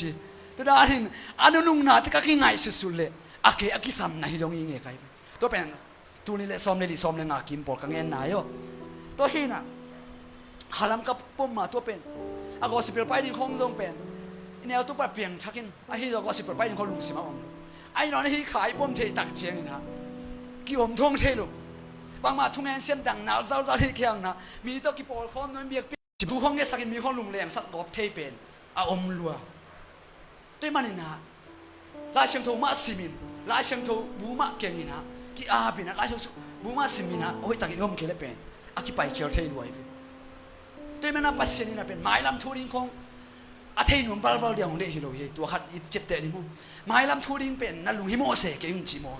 to da hin anu nung na te ka ki ngai su le a ke a ki sam na hi jong i nge kai to pen tu ni le som le nga kim por ka ngen na yo to hi na halam ka pom ma to pen a gospel pai ding khong jong pen ne au to pa piang thakin a hi gospel pai ding khol lung si ma ai nói hi khai bom thei tak cheng na ki om thong thei lo bang ma thung en sem dang nal zal hi kyang na mi to ki pol khom non biak chi bu khong ne sakin mi khong lung leng sak gop thei pen a om lua toi man na la shem tho ma simin la shem tho bu ma keng ina ki a bin la shem bu ma simina oi tak ngom ke le pen a ki pai khel thei luai toi man na pasien ina pen mai lam thu ring khong a thei num val dia hong de hi lo hi tu khat i chep te ni mu mai lam thu ding pen na lung hi mo se ke un chi mo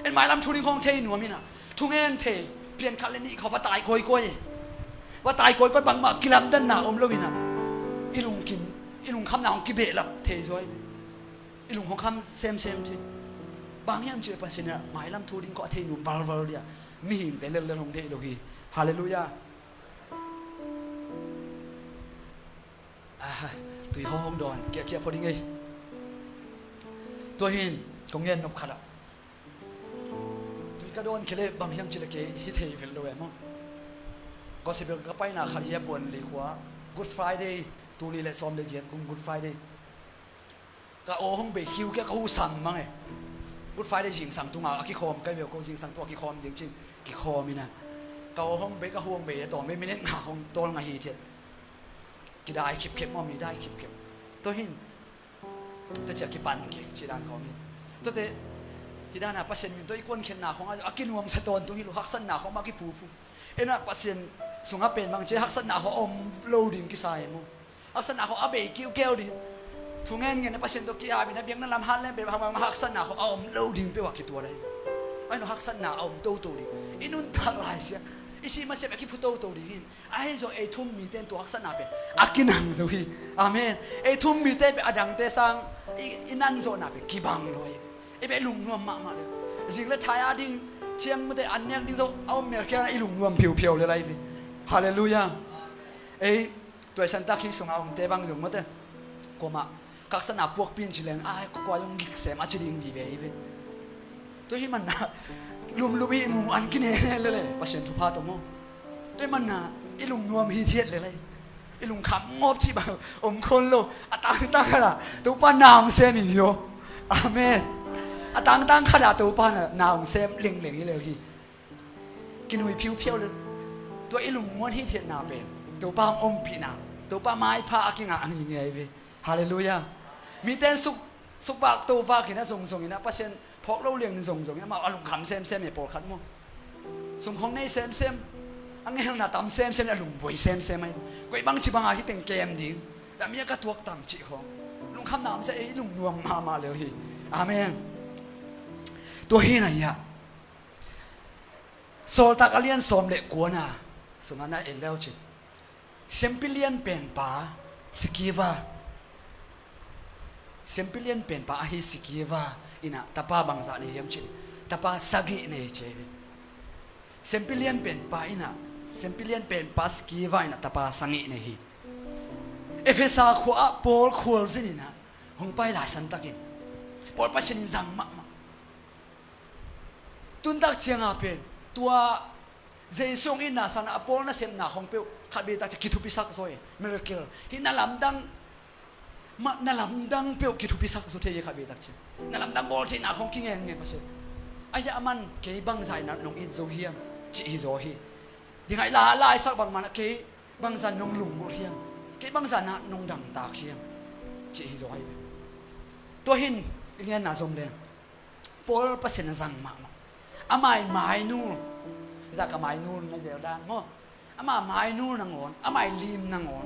en mai lam thu ding khong thei nu mi na thu ngen thei pian khat le ni kho wa tai koi wa tai koi pat bang ma kilam dan na om lo mi na i lung kham na hong ki be la thei zoi i lung hong kham sem chi bang yam che pa sin na mai lam thu ding ko thei num val dia mi hin te le hong thei lo hi hallelujah tùy hong đòn kia phô đi ngay tôi hin công nhân nộp khát tùy cả đòn kia bằng hiểm chỉ là cái hít thề về lâu em không có sự việc các bay nào khát hiệp buồn lì quá Good Friday tu lì lại xóm để giết cùng Good Friday cả ô hong bị khiêu kia câu sắm mang ấy Good Friday jing sang tung à cái khom cái biểu câu jing sang tua cái khom tiếng chinh cái khom mina cả ô hong bị cả huông bị tổ mấy minute ngà hong tol ngà hi thiệt ki dai kip mo mi dai kip to hin to cha ki pan ki chi dan ko mi to te hidana pasien min to ikon khen na khong a kinuam sa ton to hi lu hak san na khong ma ki pu ena pasien สุงาเป็นบางเจ้าฮักษณะเขาอมโลดิ่งกิสายมั้งฮักษณะเขาอาเบยกิ้วแก้วดิทุงเงินเงินพัชนตกี้อาบินะเบียงนั่นลำฮันเล่นเป็นบางฮักษณะเขาอมโลดิ่งไปว่ากี่ตัวเลยไอ้หนูฮักษณะอมโตโตดิอินุนทักหลายเสียอิสิมาเสียไปกี่พุทโตโตดิหินไอ้โซเอทุ่มมีเต้นตัวฮักษณะเป็นอากินังโซฮีอาเมนเอทุ่มมีเต้นเป็นอดังเตสังอินันโซน่ะเป็นกีบังเลยไอ้เป็นลุงนวมมากเลยสิ่งละทายอาดิ้งเชียงไม่ได้อันเนี้ยดิ้งโซเอาเมียแค่ไอ้ลุงนวมเพียวๆเลยไรพี่ฮาเลลูยาเอ้ตัวฉันตักขี้ส่งเอาเตบังลุงมาเต้ก็มากักษณะพวกปีนชิเลงไอ้ก็กว่ายังกิกเสมอาจจะดิ้งบีเบ้พี่ตัวที่มันนะลุมอีมุมอันกินเองเลยปัจจุบันทุพาตัวมั้งตัวมันนะไอ้ลุงนวมฮีเทียดเลยไอ้ลุงขำงบชิบะอมคนโลตั้งขนาดตัวป้านามเซมิโยอาเมนตั้งขนาดตัวป้าน่ะนามเซมเล่งนี่เลยฮีกินหุยผิวเพียวเลยตัวไอ้ลุงม้วนฮีเทียดนาเป็นตัวป้าอมปีนาตัวป้าไม้ผ้ากินอ่ะอันนี้ไงพี่ฮาเลลูยามีแต่สุกบากตัวฟ้ากินนะส่งนะปัจจุบันพกเราเลี้ยงส่งเนี่ยมาอารมณ์ขำเซมเนี่ยปวดขัดมั้งส่งของในเซมอันนี้เราหน้าตำเซมอารมณ์บ่อยเซมไหมก็บางทีบางอาทิตย์แต่งเกมดีแต่มีก็ตัวต่างจีของลุงคำนามเซลุงนวงมาเลยฮีอาเมนตัวฮีน่ะยะโซลตักเลียนสมเล็กกว่านะสมัยนั้นเอ็นแล้วจิเซมพิเลียนเป็นป่าสกีวาเซมพิเลียนเป็นป่าฮิสกีวาอินะตาป้าบางสันนี่ยังชิตาป้าสกิเนี่ยเจเซมพิเลียนเป็นป่าอินะเซมพิเลียนเป็นป่าสกีวาอินะตาป้าสังกิเนี่ยฮีเอฟเอสาขวาปอลขวลสินะหงไปหลายสันตักินปอลปัชนินจังมากตุนตักเชียงอาเป็นตัวเจสงอินนะสันอปอลน่ะเซมน่ะหงเปียวขัดเบตักจะคิดทุพิสักซอยมิราเคิลฮินาลำดังนาลำดังเปียวคิดทุพิสักสุดที่ขัดเบตักเชนาลำดังบอลที่น่ะหงกินเงินปัชอายะมันเกยบังใจนะนงอินโซเฮียมจีฮิโซฮียังไงลายสักบางมันเกยบังใจนงลุงบุเฮียมเกยบังใจนะนงดังตาเฮียมจีฮิโซฮีตัวหินเงี้ยน่าสมเลยปอลปัชนินจังมากอาไม่ไม้นูนแต่ก็ไม้นูนไม่เจอดังมั้งอามาไม้นูนนางอนอาไม่ลิมนางอน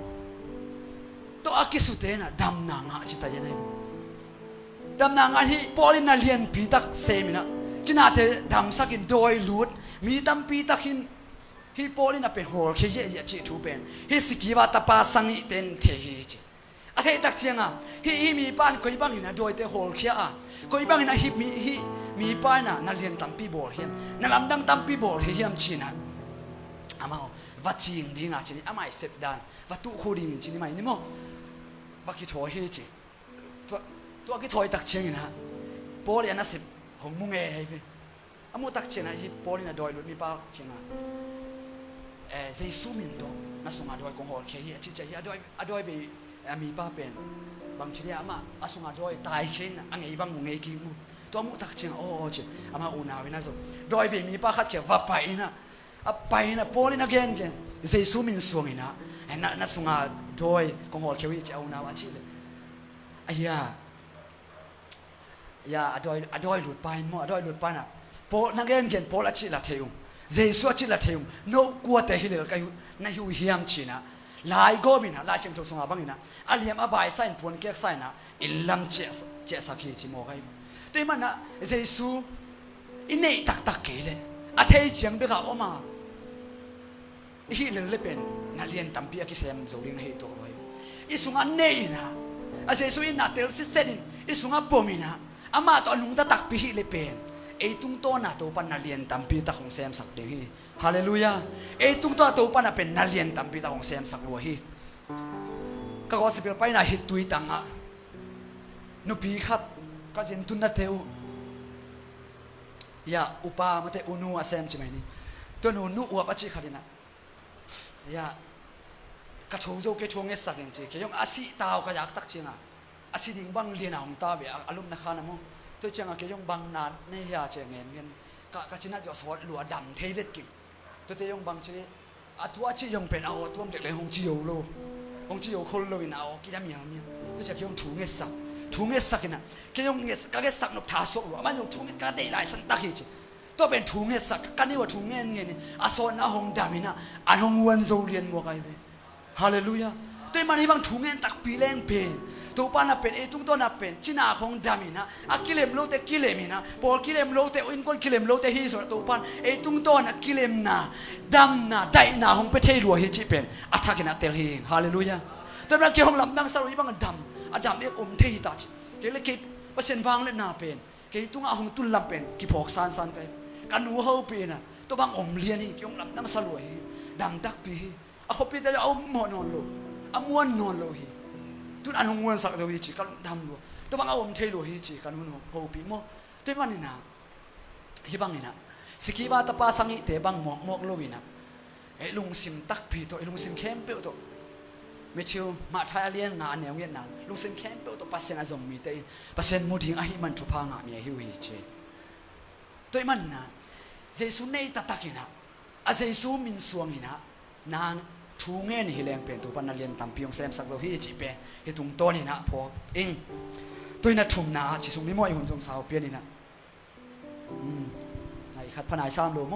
ตัวอากิสุเตนะดำนางอาจิตใจเนี่ยดำนางอันที่พอลินาเลียนปีตักเซมินะจินาเตดำสักินโดยลุดมีตั้มปีตักหินฮีพอลินาเป็นหัวขี้เยอะจิทูเป็นฮีสกีวาตาปาสังอิเตนเทฮีจิอาเทตักเชียงอ่ะฮีมีบ้านคุยบ้างหินะโดยเตหัวขี้อ่ะคุยบ้างหินะฮีมีป้ายน่ะนั่นเรียนตั้มปีบอลเฮียมนั่นลำดังตั้มปีบอลเฮียมชินะอามาวัดจิงดีงาชินี่อามาเสพดานวัดตุคูดีชินี่ไม่นี่มั้งบักกี้ถอยเฮจิตัวกี้ถอยตักเชียงนะบอลยันน่ะสิบของมุงเอให้พี่อามุตักเชียงนะฮีบอลน่ะโดยลุดมีป้าเชียงอ่ะเจสุมินโตน่ะส่งอาโดยกงหอลเคียจิใจอาโดยไปมีป้าเป็นบางทีอามาอาส่งอาโดยตายเขียนอันไงบางมุงเอกิมุตัวมุตักเชียงโอ้จิอามาอุณาวินะส่งโดยไปมีป้าคัดเขียนว่าไปนะไปนะบอลน่ะเกนเจสุมินส่งอีนะเห็นน่ะส่งอาโดยกงหอลเคียจะเอานาว่าชิเลยอายาอดอยหลุดไปมั้งอดอยหลุดไปน่ะพอนักเรียนเขียนพอละชิละเทียงเจสุชิละเทียงโนกัวแต่ฮิเลลกันนั่นหิวเฮียมชินะลายก็มีนะลายเชิงทุกสงอาบังนะอาเลียมอบายไซน์พวนเก็กไซน์นะอินลัมเจสักขีชิโมไกตัวมันนะเจสุอินเนตักเกเลยอาเทียเจียงเบกาออกมาฮิเลลเป็นนักเรียนตั้มปีกิเซมโจลิงให้ตัวเลยอิสุงอันเนยนะอาเจสุอินนัดเตลซิเซดินอิสุงอับบ่มีนะอามาตอนนุ่งตะตักพิหิเลเป็นไอ้ตุ้งโตน่ะตัวปันนาเลียนตัมปีตาของเซมสักเดฮีฮาเลลูยาไอ้ตุ้งโตตัวปันน่ะเป็นนาเลียนตัมปีตาของเซมสักลัวฮีก็ขอสิเปลไปน่ะฮิตตุยตังอ่ะนุปีขัดก็เจนตุนนาเทวยาอุปามาเตอุนูอาเซมใช่ไหมนี่ตัวนูอวบอจิขัดินะยากระโชว์โจเกชงเอสสักอย่างจีเกยองอาศิตาวก็อยากตักเชียงอ่ะอาศิดิ่งบังเลียนของตาเบียอารมณ์นักขานะมั้งตัวเชียงอ่ะเกยองบังนานเนี่ยยาเชียงเงินกะชินะจะสวดหลัวดำเทวิตกิ่งตัวเตยองบังชีตัวชียองเป็นเอาตัวเด็กเลยหงจีโอโลหงจีโอคนโลวินเอากิจมีอะไรเนี่ยตัวเชียงเกยองถุงเอสสักกินนะเกยองเอสก็เอสสักนกท้าสุกมันอยู่ถุงเอสก็ได้หลายสันตักฮิจิ ตัวเป็นถุงเงี้ยสักกันนี่ว่าถุงเงี้ยนี่อาสนะหงดามินะอันหงวันโซเรียนมัวไกไปฮาเลลูยาตัวมันนี่บางถุงเงี้ยตักปีเล่งเป็นตัวปานาเป็นตุ้งตัวนับเป็นชินาหงดามินะอากิเลมโลเตกิเลมินะพอกิเลมโลเตอินคนกิเลมโลเตฮิสตัวปานตุ้งตัวนักกิเลมนะดำนะได้นะหงไปเทลัวฮิจิเป็นอัฐกินะเตลฮิฮาเลลูยาแต่เมื่อกี้หงลำดังสรุปบางดำดำเทฮิตัชเกี่ยวกับเปอร์เซ็นต์วางเล่นนาเป็นเกี่ยวตุ้งหงตุลลำเป็นกี่พอกซานกันกันหัวเขาเป็นนะตัวบางเลียนี่กี่หงลำดังสรุปดำตักปีเขาเป็นแต่เอาหมอนอนโลม้วนนอนโลหิตุนอันหงวนสักตัวฮิจิกันดำโลตัวบางเอาเทลัวฮิจิกันหุ่นเขาปีโมตัวมันนี่นะฮิบังนี่นะสกีบาตาปาสังอิเตบังหมอกโลวินะลุงซิมตักปีตัวลุงซิมเข้มเปรี้ยวตัวไม่เชื่อมาไทยเลี้ยงงานเนี่ยเวียดนามลุงซิมเข้มเปรี้ยวตัวปัสเซนอาจงมีแต่ปัสเซนมูดิงอาหิมันทุพางามีหิวฮิจิตัวมันนะเจสุเนยตักกินะอาเจสุมินสวงหินะนางทูเงินฮิเลงเป็นตัวปนัเลียนตัมพิองเซมสักตัวฮิจิเป็นฮิตุงโตนี่นะพอเองตัวนั้นทุ่มนาจิสุมิมอยหุ่นจงสาวเปียนี่นะไหนขัดพนายซ้ำโลโม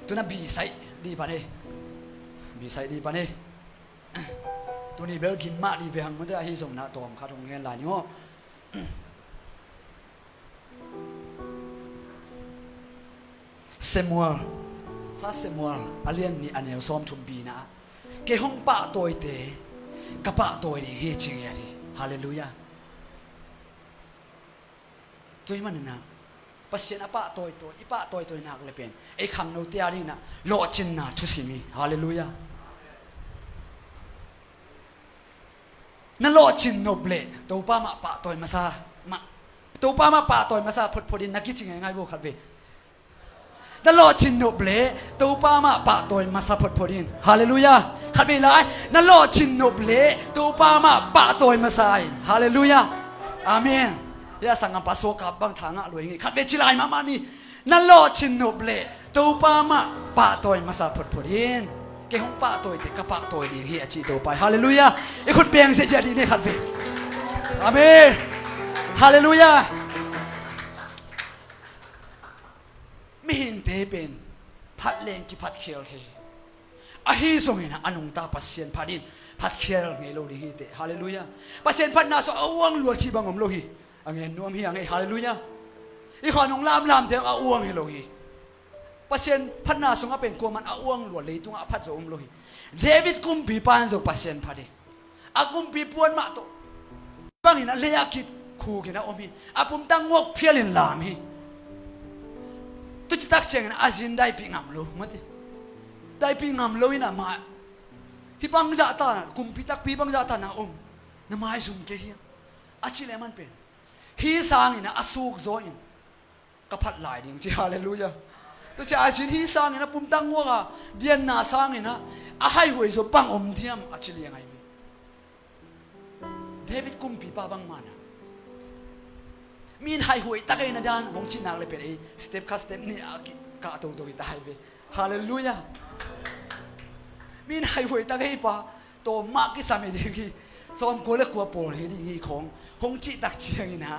ตัวนั้นบีไซดีปะเนี่ยบีไซดีปะเนี่ยตัวนี้เบลกินมาดีเวียงมันจะให้ส่งนาตัวมขาตรงเงินหลายนี่ว่าเซมัวฟ้าเซมัวอาเลียนนี่อันเอลซ้อมชุมบีนะเกี่ยห้องปะตัวเตะกับปะตัวนี่เฮจิงยาดีฮาเลลูยาตัวมันนะปัสเซนอปะตัวอีปะตัวนักเลยเป็นไอ้คำโนเตียนี่นะโลจินนะทุสิมีฮาเลลูยานั่นโลจินโนเบลตัวป้ามาปะตัวมาซามาตัวป้ามาปะตัวมาซาพอดีนักกิจง่ายๆพวกขัดเวนั่นโลจินโนเบลตัวป้ามาปะตัวมาซาพอดีฮาเลลูยาขัดเวลานั่นโลจินโนเบลตัวป้ามาปะตัวมาซาฮาเลลูยาอาเมนยาสังกัปะโซกับบางทางอะรวยงี้ขัดเวจิลายมานี่นั่นโลจินโนเบลตัวป้ามาปะตัวมาซาพอดีเกี่ยงปะตัวเด็กกับปะตัวดีเฮียจีตัวไปฮาเลลูยาไอ้คนเปลี่ยนเสียใจดีเนี่ยขัดเวอาเมนฮาเลลูยาไม่เห็นเตเป็นพัดเลนกี่พัดเขียวเทอาฮีส่งเห็นอนุงตาปัสเซียนพัดดินพัดเขียวเงยโลดีฮีเตฮาเลลูยาปัสเซียนพัดนาสเอาวงหลวงชีบังอมโลฮีอังเงินนวมฮีอังเงยฮาเลลูยาอีขวานองลามเทเอาวงเฮโลฮีปัสเซียนพัดนาส่งเป็นกลัวมันเอาวงหลวงเลยตุงอาพัดโจมโลฮีเดวิดกุมปีปานโจปัสเซียนพัดดิอากุมปีปวนมาโตบางหินะเลยอาคิดคู่กินะอมีอาปุ่มตั้งงกเพียลินลามฮีตุจิตักเชงนะอาจินได้ปีงามโลมั้งได้ปีงามโลอินะมาที่บังจัตตากุมพิตักปีบังจัตตานะนะมาให้สุ่มเกี่ยอาชิเลมันเป็นฮีสางอินะอาสุกโซอินกับพัดลายดิ่งที่ฮาเลลูยาตัวจะอาชินฮีสางอินะปุ่มตั้งงกอ่ะเดียนนาสางอินะอาให้หวยโซบังเทียมอาชิเลยังไงเดวิดกุมปีป้าบังมานะมีนให้หวยตะเกยนะดานหงชินักเลยเป็นสเต็ปคัสเต็ปนี่อากิกะตัวตัวตายไปฮาเลลูยามีนให้หวยตะเกยป้าตัวมากที่สามีดีกีซ้อมโกเล็กกว่าปอลเฮดีของหงชิตักเชียงนะ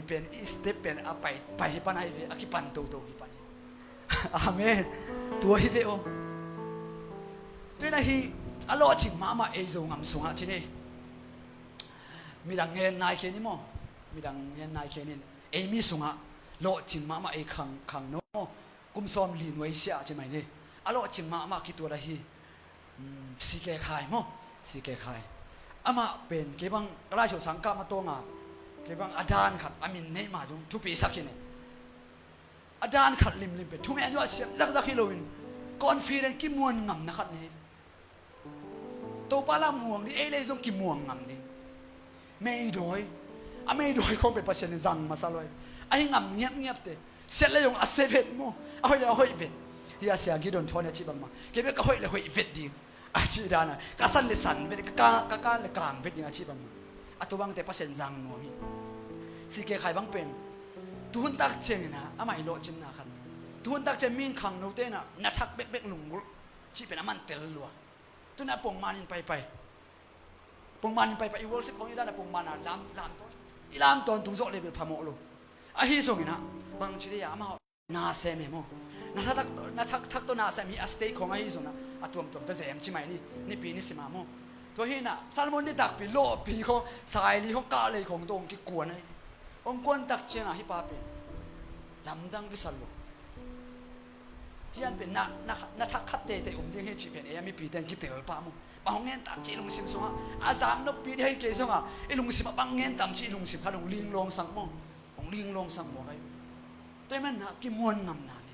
เป็นสเต็ปเป็นไปปันไอเวอากิปันตัวฮิปันอาเมนตัวฮิเวโอตัวนั้นฮีอโลจิมาเอโซงามสุงะที่นี่มีดังเงินนายแค่นี้มั้งมีดังเงินนายแค่นี้มีสุงะโลจิมาขังโนกุมซ้อมลีนไว้เสียใช่ไหมเนี่ยอโลจิมาคิดตัวอะไรฮีสีแก่ขายมั้งสีแก่ขายอามาเป็นเก็บังราชสังกัดมาตัวงาเก็บังอาจารย์ขัดอามินเนี่ยมาจงทุกปีสักทีเนี่ยอาจารย์ขัดลิมเป็นทุกเมื่ออายุเสียสักฮิโลวินก่อนฟีเรนกิมวนงำนะครับเนี่ยตัวปลาหมวงนี่เลยจงกิมวงงำนี่ไม่โดยไม่โดยคงเป็นประเด็นจังมาซะเลยไอ้งำเงียบเตะเสร็จแล้วยังอาเซเวตมั้งเอาเลยเอาเวทที่อาเซียกิดอนทอนชิบังมาเก็บก็เลยเวทดีอาชีดานะกษัตริย์สันเวทกาเลยกลางเวทยังอาชีบังมาอัตัวบางแต่ประเด็นจังนัวมีสิเกใครบางเป็นทุนตักเจนะไม่โลจินนะครับทุนตักเจมีนขังโนเตนะนัทักเบกลุงกุชีเป็นมันเตลลัวตุน่าปงมานินไปปงมานินไปอีวอลสิปงยี่ด้านปงมานาลามตอนตุงโซเลเบลพามโอโลอาฮิส่งนะ bang chiri ya ama na se me mo na thak to na se mi a stay khong ai zona atom tom ta zem chi mai ni pi ni sima mo to hi na salmon ni dak pi lo pi kho sai li kho ka le khong dong ki kuan ai ong kuan tak chenga hi pa pe lam dang ki salo hian pe na thak khat te te ding he chi pen e mi pi ten ki tel pa mo ba hong ngen tam chi lung sim songa a zam no pi hei ke songa e lung sim bang ngen tam chi lung sim phalong ling long sang mo ong ling long sang mo kai toy man na ki muan ngam na ni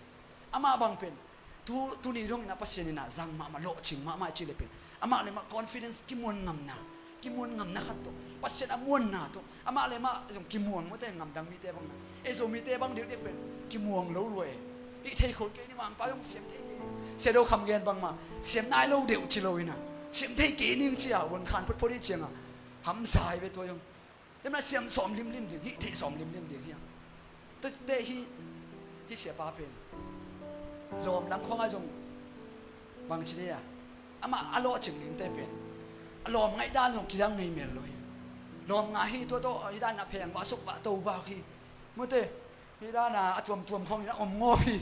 ama bang pen tu ni rong na pasien na zang ma lo ching ma chi le pen ama le ma confidence ki muan ngam na khat to pasien a muan na to ama le ma jong ki muang mo te ngam dang mi te bang na e zo mi te bang dik dik pen ki muang lo lue i thei khol ke ni mang pa yong siam thei se do kham gen bang ma siam nai lo deu chi lo ina siam thei ke ning chi a won khan phot phot chiang a ham sai ve to yong le ma siam som lim lim ding hi thei som lim lim ding hi te hi sia pa pen lom lang khong a jong bang chi ya ama alo ching ling te pen lom ngai dan jong ki dang nei mel loi lom nga hi to hi dan na pheng ba suk ba to ba hi mo te hi dan na atom khong na om ngo hi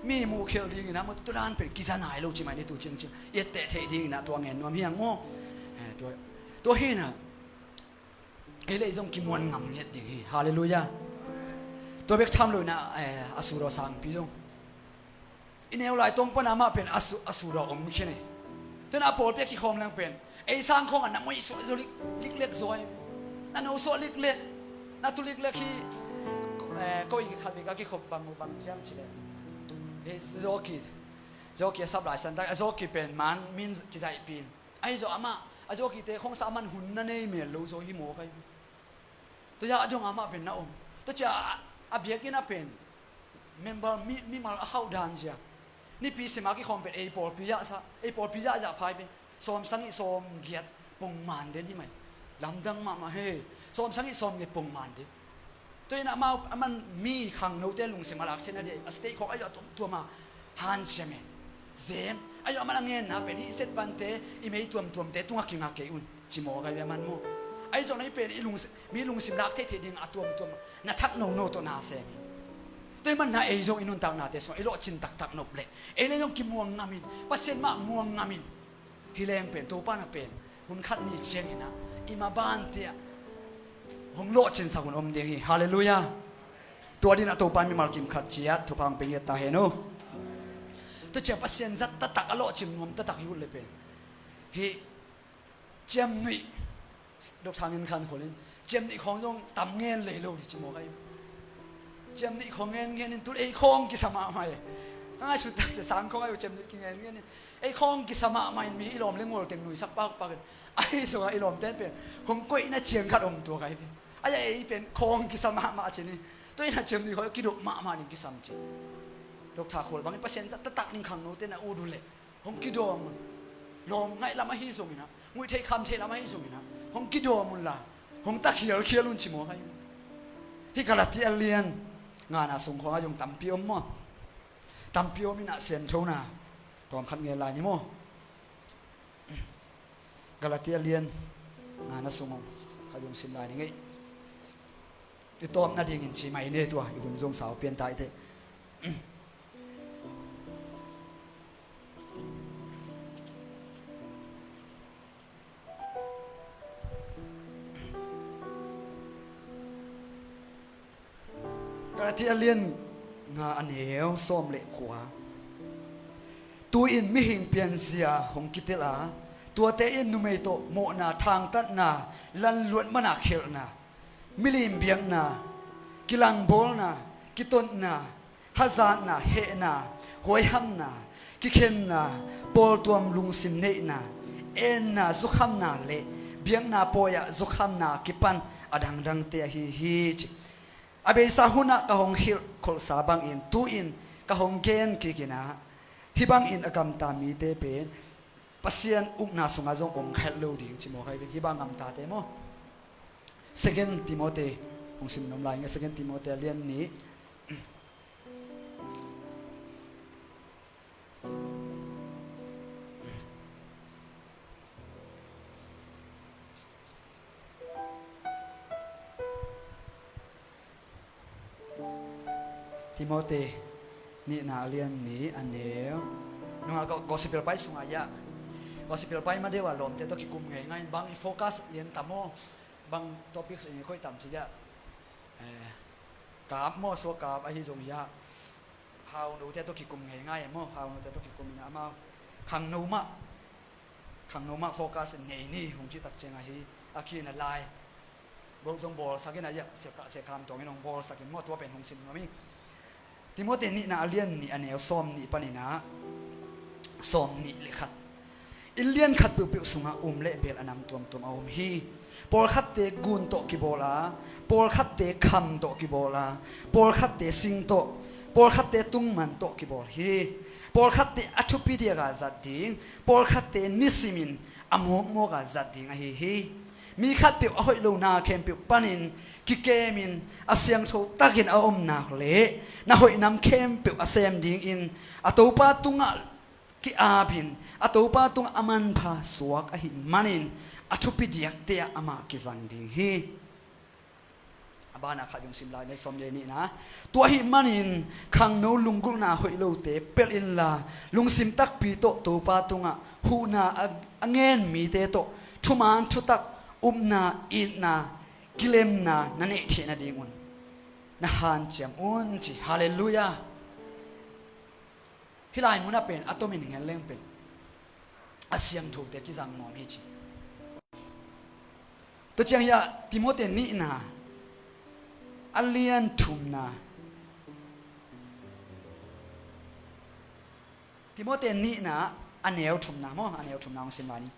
mi mu khel ding na mo to dan pen ki sa nai lo chi mai ni tu ching ye te the ding na to ngen nom hiang mo to hi na e le jong ki mon ngam net ding hi hallelujah to bek tham lo na asuro sang pi jong ineu lai tong pa na ma pen asuro om khine to na pol pe ki khom lang pen ei sang khong an moi so lik lek zoi na no so lik lek na tu lik lek hi ko i khat be ka ki khop bang chiang chile e zoki sab lai san da zoki pen man min ki zai pin ai zo ama zoki te khong sa man hun na nei me lo zo hi mo kai to ya adong ama pen na om to cha a biak ina pen member mi mal a hau dan ja ni pi se ma ki khom pen e por pi ya ja phai pe som sangi som giat pung man de ni mai lam dang ma he som sangi som ge pung man de to ina ma aman mi khang no te lung se malak chena de a stay kho ayo tu ma han cheme zem ayo ma ngen na pen hi set ban te I mei tuam te tunga kinga ke un chimo ga be man mo ai zo nei pen mi lung sim lak the ding atom na thak no to na se mi toy man na e zo inun tang na te so ilo chin tak nop le e le yong ki muang ngamin pasien ma muang ngamin hileng pen to pa na pen hun khat ni cheng ina ima ban te hong lo chin sa hun om ding hi hallelujah to din a to pa mi mal kim khat chia thu pang pe ta he no to che pasien zat ta tak alo chim nom ta tak yul le pen hi chem ni dok thangin khan kholin chem ni khong jong tam ngen le lo chi mo kai chem ni khong ngen tu ei khong ki sama mai nga su ta che sang khong ai chem ni ki ngen ei khong ki sama mai mi ilom le ngol teng nui sak pak ai so ai ilom ten pen hong koi na chiang khat om tu kai ai ei pen khong ki sama ma che ni toi na chem ni khoi ki dok ma ni ki sam che dok tha khol bang pasien ta tak ning khang no te na u du le hong ki do mun lom ngai lama hi so mina ngui thei kham thei lama hi so mina hong ki do mun la hong ta khial un chi mo kai hi Galatia lian nga na sung kho ayong tampiom mo tampiom ina sen thona tom khat nge la ni mo Galatia lian nga na sung khayong sim la ni ngai ti tom na ding in chi mai ne to i hun jong sao pian tai te Galatia lian nga aneu som le kwa tu in mi hing pian sia hong kitela tua te in numei to mo na thang tat na lan luat mana khel na milim biang na kilang bol na kiton na hazan na he na hoi ham na kikhen na pol tuam lung sim nei na en na zukham na le biang na poya zukham na kipan adang dang te hi abe sa huna ka hong hil khol sabang in tu in ka hong gen ki kina hibang in agam ta mi te pen pasien uk na sunga jong om khel lo ding chi mo kai hibang am ta te mo second Timothy hong sim nom lai nga second Timothy lian ni ทิโมธีนี่นาเลียนนี้อันเดียวนุ่งก็กอสิเปลไปสุงายะกอสิเปลไปมาเดียวลมเตตัวกิกุมไงไงบางโฟกัสเรียนตามโมบางท็อปิกสิ่งนี้ก็ตามที่จะกราบโมสัวกราบไอ้ที่ทรงยะข่าวนูเตตัวกิกุมไงไงโมข่าวนูเตตัวกิกุมนะมาขังนูมะโฟกัสไงนี่หงจิตักเจงไอ้อาคีนลายบงทรงบอลสักนิดเสียคำตรงนี้น้องบอลสักนิดมั่วตัวเป็นหงสิมนะมิทิโมธีนี่นาเลียนนี่อันเนี้ยซ้อมนี่ปนินะซ้อมนี่เลยขัดอิเลียนขัดเปียวๆสุงาเละเบลอนำตัวเอาฮีปอลขัดเตกุนโตกิโบลาปอลขัดเตคำโตกิโบลาปอลขัดเตสิงโตปอลขัดเตตุงมันโตกิโบลฮีปอลขัดเตอัตุปิเดียกาจัดดิ้งปอลขัดเตนิสิมินอโมโมกาจัดดิ้งไอ้ฮีมีขัดเปียวเอาให้ลูนาเข้มเปียวปนินกิเกมินอาเซียงโชตักินเอานาเละนาหอยน้ำเข้มเปียวอาเซมดิ้งอินอาตูปาตุงกิอาบินอาตูปาตุงอามันพาสวกอหิมันินอาทุปิเดียกเตียอามากิจังดิ้งฮีอาบานาขัดยงสิมลายในสมเยนี่นะตัวหิมันินขังโนลุงกุลนาหอยโลเตเปลอินลาลุงสิมตักปีโตตูปาตุงะหูนาอังเงินมีเตโตทุมานทุตักนาอินนากิเลมนานั่นเองที่นั่นเองนะฮันเจียมจีฮาเลลูยาที่ลายมุนาเป็นอัตโตมินเงินเล่งเป็นอาเซียงถูกแต่กิจังมอมิจิตัวเจียงยาติโมเตนี่นาอัลเลียนทุมนาติโมเตนี่นาอันเนลทุมนาโมอันเนลทุมนาของสินวานี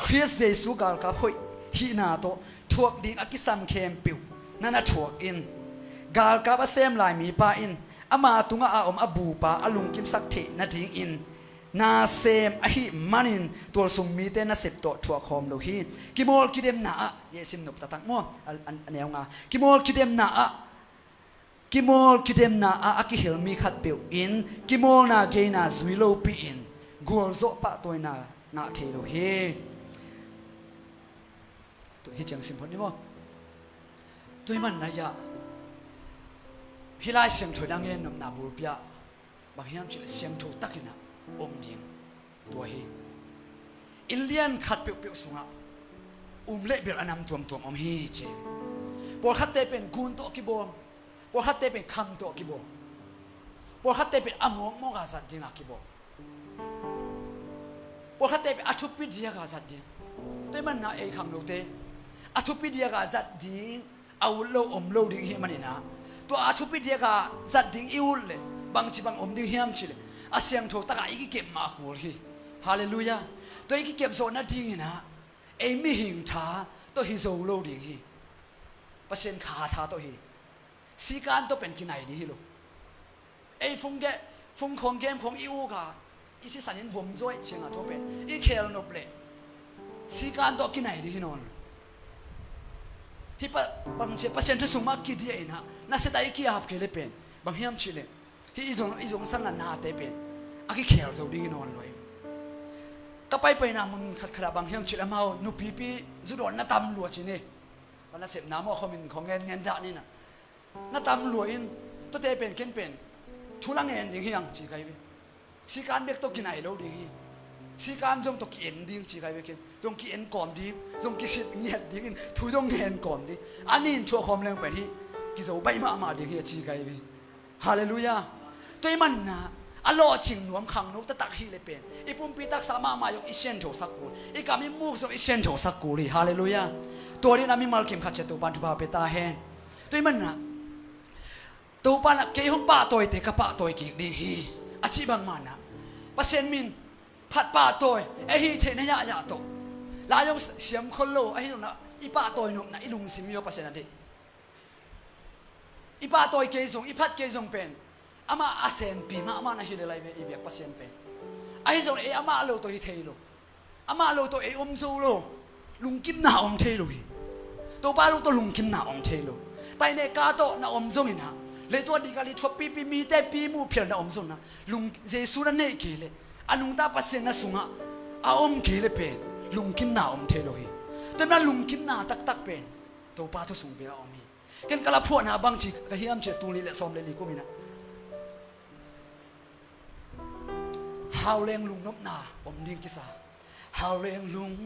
คริสเยซูกาลกับหอยฮีนาโตทวกดิ้งอากิสัมเข้มปิวนั่นน่ะทวกอินกาลกับอาเซมลายมีปาอินอามาตุงอาอมอบูปาอลุงกิมสักเทนาดิ้งอินนาเซมอหิมันินตัวสุมมีเตนะเสพโตทวกคอมโลฮีกิโมลกิเดมนาเยซิมนุบตะตังโมอันเนียวงากิโมลกิเดมนาอากิเฮลมีขัดปิวอินกิโมลนาเกนาซุยโลปีอินกัวโซปะตัวนานาเทโลฮีตัวฮิจังสิมพอนี่มั้งตัวมันนายะฮิลายเสียงถอยดังเงินนำนาบุรพยาบางอย่างจะเสียงถอยตักกินะอมดิ่งตัวฮีอินเลียนขัดเปียวๆสุงะเละเบลอนำตัวอมฮีเจปอขัดเตเป็นกุนโตกิโบปอขัดเตเป็นคำโตกิโบปอขัดเตเป็นอโมกโมกาสัดดิงกิโบปอขัดเตเป็นอัตุปิดียกาสัดดิงตัวมันน่าเอกคำโลเตอาทุปิเดียกาจัดดิ้งเอาโลอมโลดิ้งเฮียมันนี่นะตัวอาทุปิเดียกาจัดดิ้งอิวเลยบางจีบางอมดิ้งเฮียมชิเลยอาเซียงโถตะกาอีกเก็บมาคูลฮีฮาเลลูยาตัวอีกเก็บโซนดิ้งนะเอมิหิงท้าตัวฮิโซโลดิ้งฮีเปอร์เซ็นต์ขาท้าตัวฮีสีการตัวเป็นกินไหนดีฮีโลเอฟงของเกมของอิวกาอีสิสันนินวมจ้วยเชียงอาตัวเป็นอีเคลนบเลยสีการตัวกินไหนดีฮีนอนฮิปบางเช่นเปอร์เซ็นต์ที่สูงมากกี่เดียนะน่าเสียดายกี่อาบเกลเป็นบางเฮียมชิเลฮิอีจงสังกัดนาเตเป็นอากิเคลจะดิ้งนอนเลยก็ไปนามึงขัดขระบางเฮียมชิเลมาหนูปีจุดอ่อนน่าตำลัวชินี่วันนั้นเสพน้ำว่าเขาเป็นของเงินด่านี่นะน่าตำลัวอินตัวเตเป็นเข็นเป็นทุลังเงินดิ้งเฮียงจีไกไปสีการเด็กตัวกินไหนเราดิ้งสีการจงตัวกินดิ้งจีไกไปกินจงกินก่อนดิ้งจงกิสิเงียดดิ้งทุจงเงินก่อนดิ้งอันนี้ชัวร์ความแรงไปที่กิจวัตรใบมาดิ้งเฮียจีไกไปฮาเลลูยาตัวมันนะอโลจิงหนวมขังนุตตักฮีเลยเป็นอีปุ่มปีตักสามามายกอิเชนโถสักกูอีกามีมูกส่งอิเชนโถสักกูเลยฮาเลลูยาตัวนี้นะมีมัลคิมขัดเจตุบันทุบาเปตาเฮนตัวมันนะตัวปานะเกี่ยงป้าตัวเตะกับป้าตัวกิกดีฮีอาชีพบางมันนะเปอร์เซ็นต์มินผัดป้าตัวไอฮีเทนยายาโตลายงเสียมคนโลไอฮีตรงนั้นอีป้าตัวหนุ่มนะอีลุงซิมิโอเปอร์เซ็นต์นั่นดิอีป้าตัวเกยส่งอีพัดเกยส่งเป็นอามาอาเซนปีมาอามานะฮิเลไลเวอีเบียกเปอร์เซ็นต์เป็นไอ้ส่งอามาโลตัวฮิเทโลอามาโลตัวอมซูโลลุงกิมนาอมเทโลฮีตัวป้าโลตัวลุงกิมนาอมเทโลแต่ในกาโตนาอมซงอินะเลยตัวดีกาลิทวปีมีแต่ปีมูเพียรนาอมซงนะลุงเยซูนั่นเองเกลอันลุงตาเปอร์เซ็นต์นะสุงะอาอมเกลเป็นลุงกิมนาอมเทโลฮีแต่นั้นลุงกิมนาตักเป็นตัวป้าทุสุงเบียอมีกันกะลาพวกนาบางจีกะเฮียมเจตุลีเลสอมเลลีกูมีนะ hào lên lùng nộp na om điên kisa hào lên lùng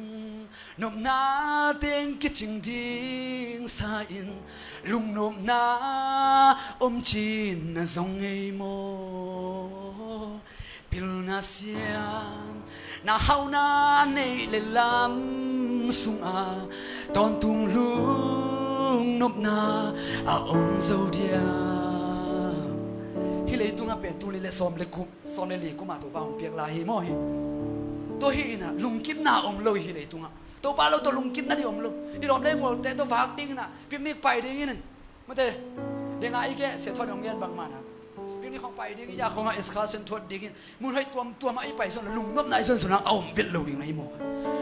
nộp na tiếng cái chinh điên sa in lùng nộp na om chin na dòng ngày mô pil na siam na hào na nei le lam sung a ton tung lung nộp na a om dâu dia hi le tunga pen tu le som le kum som le li kuma to ba hom piak la hi mo hi to hi na lung kip na om lo hi le tunga to ba lo to lung kip na di om lo i rom le ngol te to vak ding na picnic pai ding in ma te de nga i ke se thon ong yan bang ma na picnic khong pai ding ya khong a excursion thot ding in mun hai tuam ai pai son lung nop nai son son ang om vet lo ding nai mo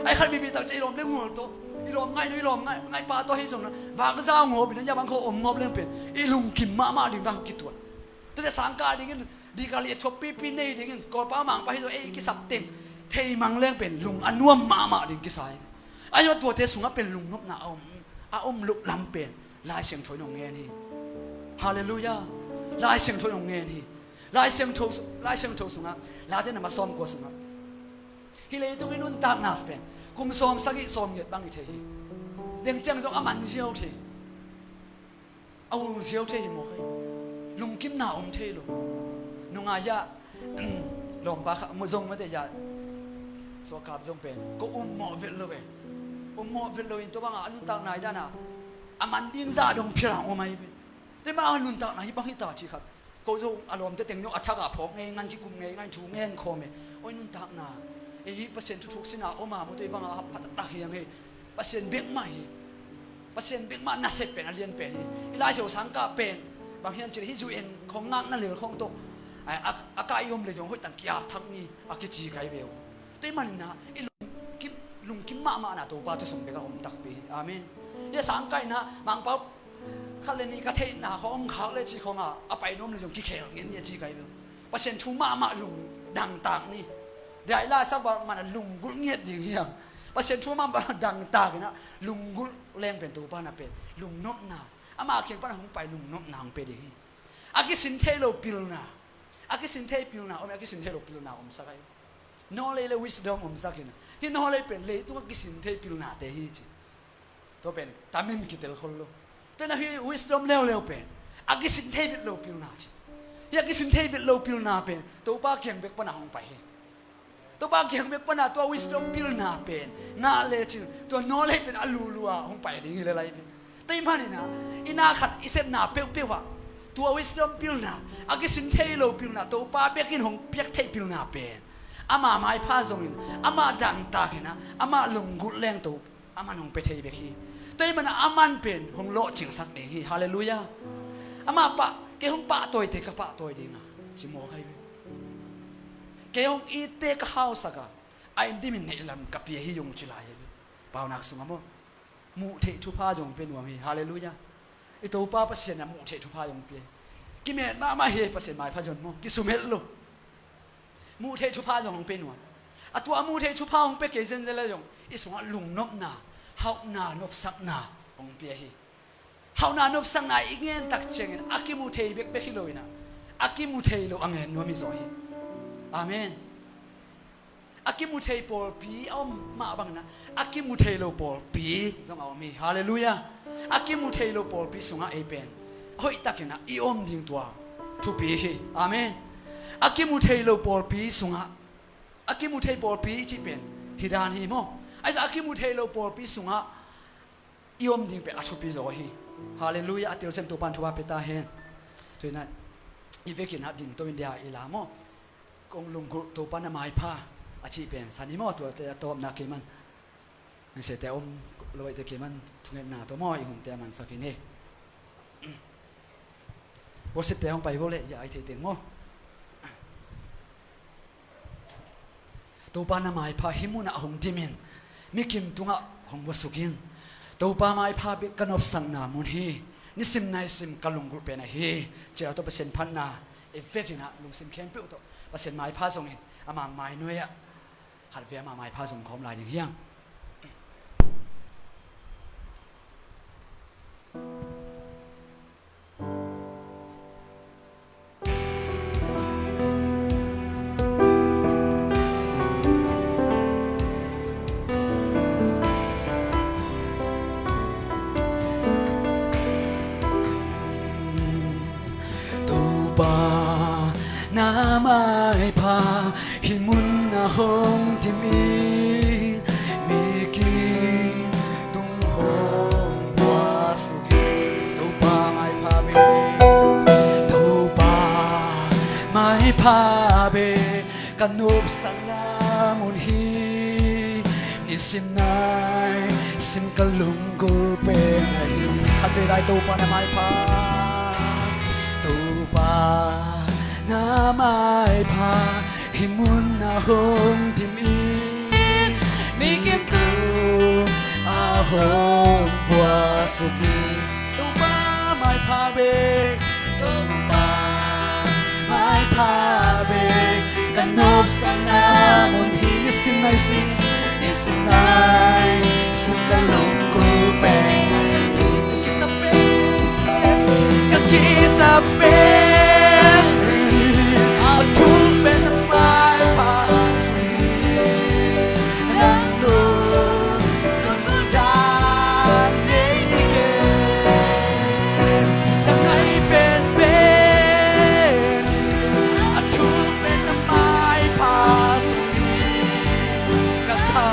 ai khan bi tak i rom le ngol to i rom ngai pa to hi son na vak za ngo bi na ya bang kho om ngop leng pen i lung kim ma ding da ki tuatตัวเด็กสังกัดดิ่งดีกาลีชอบปีนี่ดิ่งกอป้ามังไปให้ตัวกิสับเต็มเทมังเลี้ยงเป็นลุงอันนัวมาดิ่งกิสายไอ้ยอดตัวเตสุงเป็นลุงนบหน้าอมลุกลำเป็นลายเสียงถอยนงเงินฮีฮาเลลูยาลายเสียงถอยนงเงินฮีลายเสียงถอยสุงลายเดนมาซ้อมกัวสุงฮิเลตุกินุนตากนาสเป็นกุมซ้อมสักอีซ้อมเยอะบางอีเทฮีเด็กจังจงอามันเชียวเทเอาเชียวเทฮีโมให้ลุงกิมนาอมเทลุนงอายะลมปะมุจงไม่ได้ยาสวกับจงเป็นก็หมอเวลเลยหมอเวลเลยตัวบางอันนุนตากนายด้านะอามันดิ้งซาดงเพียงออกมาอีกแต่บางอันนุนตากนายบางที่ตาจีครับก็จงอารมณ์จะเต็งยกอัฐกะพกงานที่กุมงานชูงานคอมโอ้ยนุนตากนาไอ้เปอร์เซ็นต์ทุกสินะออกมามุตัวบางอันพัดตาเฮียงเฮ้เปอร์เซ็นต์เบกมาเปอร์เซ็นต์เบกมาน่าเสร็จเป็นอะไรเรียนเป็นอีลายเสียวสังกะเป็นบางทีมันจะฮิจูเอ็นของงานนั่นเลยของโตอากาศยมเลยจงห้อยตังกียาทั้งนี้อากิจีไกเบลแต่มันนะลุงกิมมานะตัวป้าตัวสมเด็จก็ผมตักปีอาเมนเนี่ยสังกัดนะบางปั๊บขั้นเลนี้ก็เทนะของเขาเลยจีของอาไปน้มเลยจงกิเขลเงี้ยเนี่ยจีไกเบลเปอร์เซ็นต์ทูมาลุงดังต่างนี่ได้ล่าสักวันมันลุงกุลเงียบอย่างเงี้ยเปอร์เซ็นต์ทูมาดังต่างนะลุงกุลแรงเป็นตัวป้านะเป็นลุงนบนาอามาเขียนปัญหาไปลุงนบนางไปดิอากิสินเทโลปิลนาอากิสินเทปิลนาอากิสินเทโลปิลนาสักไงนอเลยวิสดอมสักนะที่นอเลยเป็นเลยตัวอากิสินเทปิลนาเตฮิจิตัวเป็นตามินกิเตลคนโลแต่นะที่วิสดอมเร็วเป็นอากิสินเทโลปิลนาจิอากิสินเทโลปิลนาเป็นตัวป้าเขียนเบกปัญหาไปตัวป้าเขียนเบกปัญหาตัววิสดอมปิลนาเป็นน่าเลยจิตัวนอเลยเป็นอลูลัวหงไปดิ่งอะไรเป็นแต่ยังพันนี่นะอินาขัดอิเซนนาเปียวว่าตัววิสดอมปิลนาอากิสินเทโลปิลนาตัวป้าเบกินหงเปียกเทปิลนาเป็นอามาไม่พาจงอินอามาดังตาเห็นนะอามาลงกุแรงตัวอามันหงไปเทเบกีแต่มันอามันเป็นหงโลจิงสักเองฮาเลลูยาอามาปะเกี่ยหงปะตัวเตกปะตัวดีนะจิโมให้เกี่ยหงอีเตกข้าวสักไอ้ดิมินเนลัมกับเปียฮิยงจิลายเปล่านักสุงามมุเททุพาจงเป็นวงฮีฮาเลลูยาไอตัวป้าเปอร์เซ็นต์นะมุเททุพาจงเป็นกิเมตมาเฮเปอร์เซ็นต์หมายพระจนโมกิสุเมตโลมุเททุพาจงเป็นวงอะตัวมุเททุพาจงเป็นเกษนเซลจงอิสงลุงนบนาเฮานานบสักนาองเปียฮีเฮานานบสักนาอีกเงี้ยตักเชงอากิมุเทเบกเบกิโลยนะอากิมุเทโลอังเงินวมิโซฮีอาเมนอากิมุเทโปลปีเอามาบังนะอากิมุเทโลโปลปีจงเอามีฮาเลลูยาอากิมุเทโลโปลปีสุงาเอเป็นเฮ้ยตักนะอีอมดิ่งตัวทุปีอาเมนอากิมุเทโลโปลปีสุงาอากิมุเทโปลปีจิเป็นฮิดานฮิโมไอ้อากิมุเทโลโปลปีสุงาอีอมดิ่งเป็นอาทุปีโซฮีฮาเลลูยาอัติลเซมตุปันทัวเปตาเฮนตัวนั้นอีเวกินฮัดดิ่งตัวอินเดียอิลาโมกงลุงกุตัวปันนาไมพาอาชีพเป็นสันนิโมตัวตัวนักเกมันเสียแต่อมลอยจะเกมันทุกเงินหนาตัวมออีกหงแต่มันสักนิดว่าเสียแต่ห้องไปว่าเลยอย่าไอเทียงโมตัวปานาไมพาหิมุนะหงดิมินมิกิมตุงะหงวสุกินตัวปาไมพาเบกันอบสังนามุนฮีนิสิมนายสิมกัลลุงกุเป็นฮีเจ้าตัวเปอร์เซ็นต์พันนาเอฟเฟกต์นะลุงสิมเข้มเปรี้ยวตัวเปอร์เซ็นต์ไมพาส่งเห็นอามังไม้น้อยอะขัดเวียมาไม้พาส่งของลายอย่างเฮี้ยง pa na mai pa himun na hong timi mi ki tung hong bua sugi tu pa mai pa be tu pa mai pa be kanup sanga mun hi ni sim nai sim kalung kul pe nai khat ve dai tu pa na mai pa tu pa na mai pa himun na hong tim i mi kim tu a hong bua suki tu pa mai pa be tu pa mai pa be kanop sanga mon hi ni sim nai sim ni sim nai sim kalong kul pe Kisapin Aduh penamai pasui Nando Nando dan nege Tangai ben Aduh penamai pasui Kata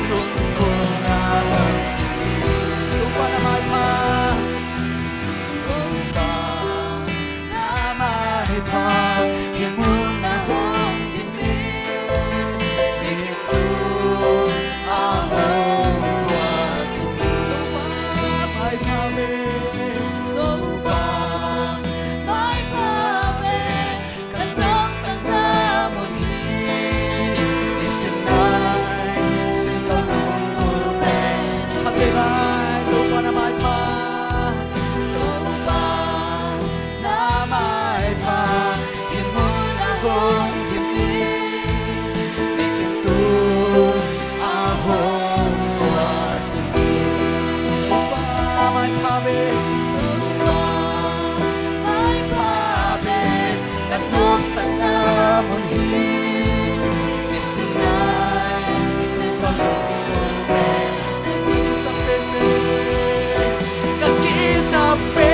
Lungkul ngalang Lupa namai pasui pa himun na hong timi ni ku a hong bua sugi lupa mai pa me lupa mai pa me kan rok sang na mon hi ni sim nai sim ka long kul pe ha te lai lupa na mai pa lupa na mai pa hong tim i mi kim tu a hong bua sugi pa mai pa be pa mai pa be kan nup sanga mon hi ni sim nai sim pa long kul pe ki sa pe ka ki sa pe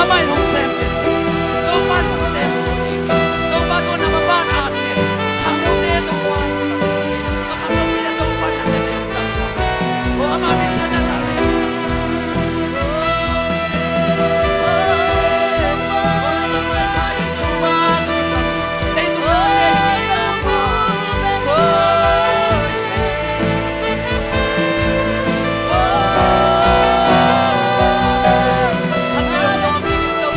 Amai hong sem to pan hong sem to pa to na ma ban at ne ham lo ne to wa sa ham lo ne to pan na ne sa o ama mi chan na ta ne Oh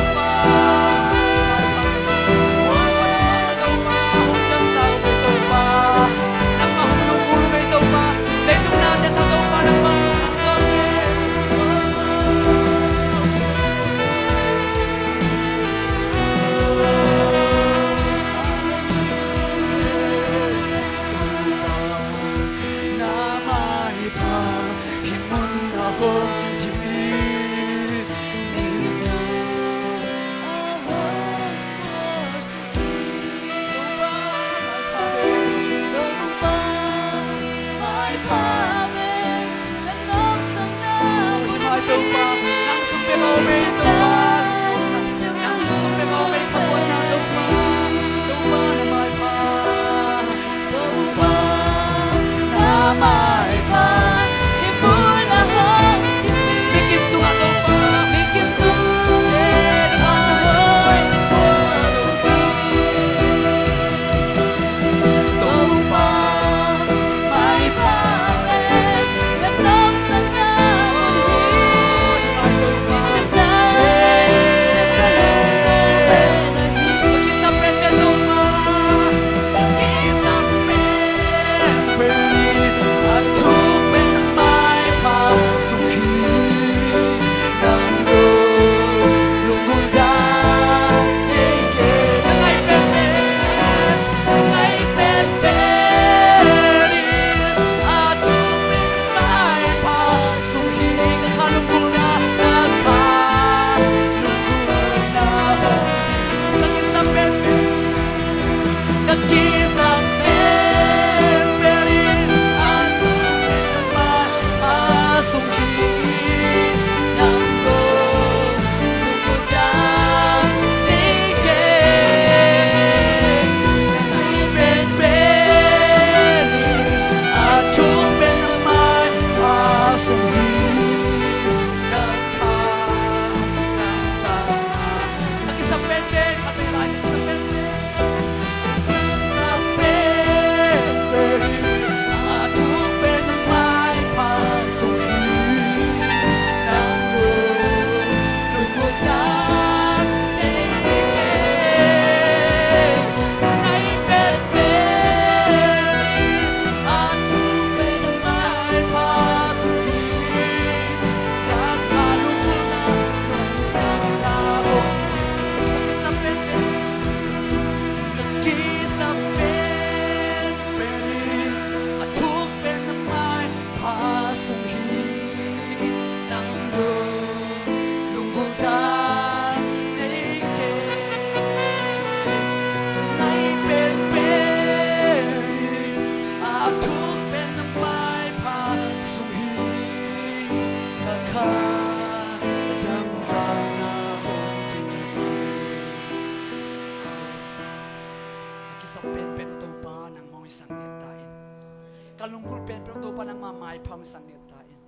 kalungkul pen pero to pa nang mamay pam sang niya tain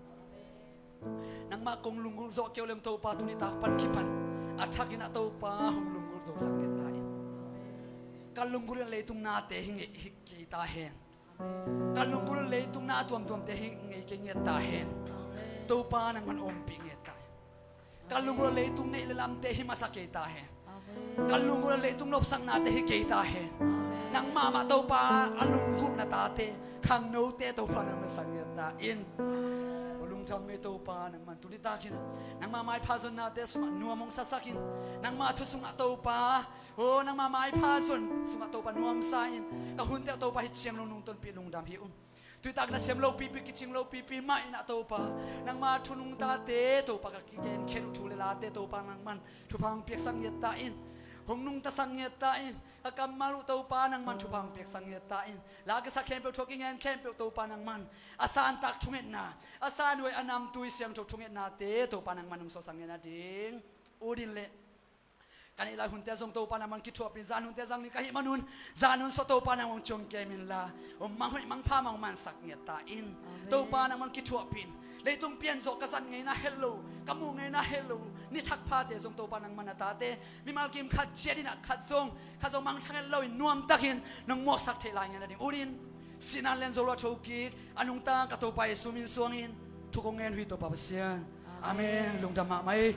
nang makong lungkul zo kyo lem to pa tu ni ta pan kipan athak ina to pa hum lungkul zo sang niya tain kalungkul le tung na te hingi hikki ta hen kalungkul le tung na tuam tuam te hingi ke niya ta hen to pa nang man om pi niya tain kalungkul le tung nei lam te himasake ta hen kalungkul le tung nop sang na te hikki ta hen nang mama to pa alungkul na ta te khang no te to pa nang sang niya ta in ulung cham me to pa nang man tu ni ta kin nang ma mai pha zon na te suma nuamong sasakin nang ma thu sunga to pa o nang ma mai pha zon sunga to pa nuam sa in ka hun te to pa hi chiang long nung ton pi lung dam hi tu tak na sem lo pi pi ki ching lo pi pi mai na to pa nang ma thu nung ta te to pa ka ki ken khen thu le la te to pa nang man thu phang piak sang yet ta in hong nung ta sang yet ta in akam malu to pa nang man thu phang piak sang yet ta in la ka sa khem pe thoking en khem pe to pa nang man asan tak thunget na asan we anam tui siam tho thunget na te to pa nang man nung so sang na ding udin le kan ila hun te zong to pa nang man ki thop ni zan hun te zang ni ka hi manun zan hun so to pa nang chong ke min la mang hoi mang pha mang man sak yet ta in to pa nang man ki thop pin le tung pian zo ka san ngai na hello kamu ngai na hello ni thak pha te zong to pa nang man ta te mi mal kim khat che din khat zong mang thang lo nuam takin nang mo sak the lai na ding urin sinan len zo lo tho ki anung ta ka to pa sumin suangin thu ko ngen hui to pa sian amen lung da ma mai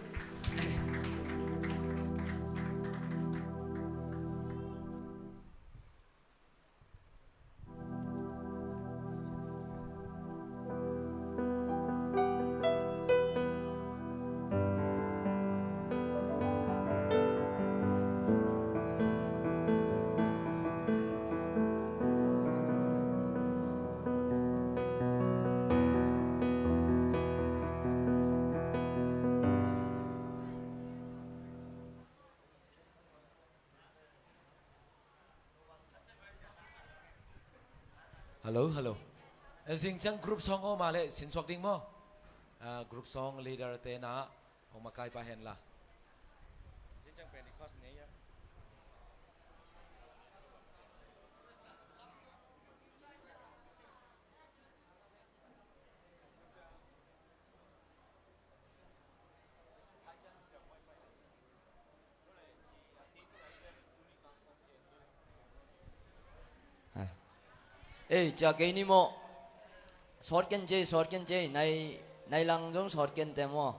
Hello, hello. Sing chang group song o male sin swak ding mo. Group song leader te na o makai pa hen la. Jin chang Pentecost ne ya. ê cha cái ni mo short ken je này này lang jong short ken te mo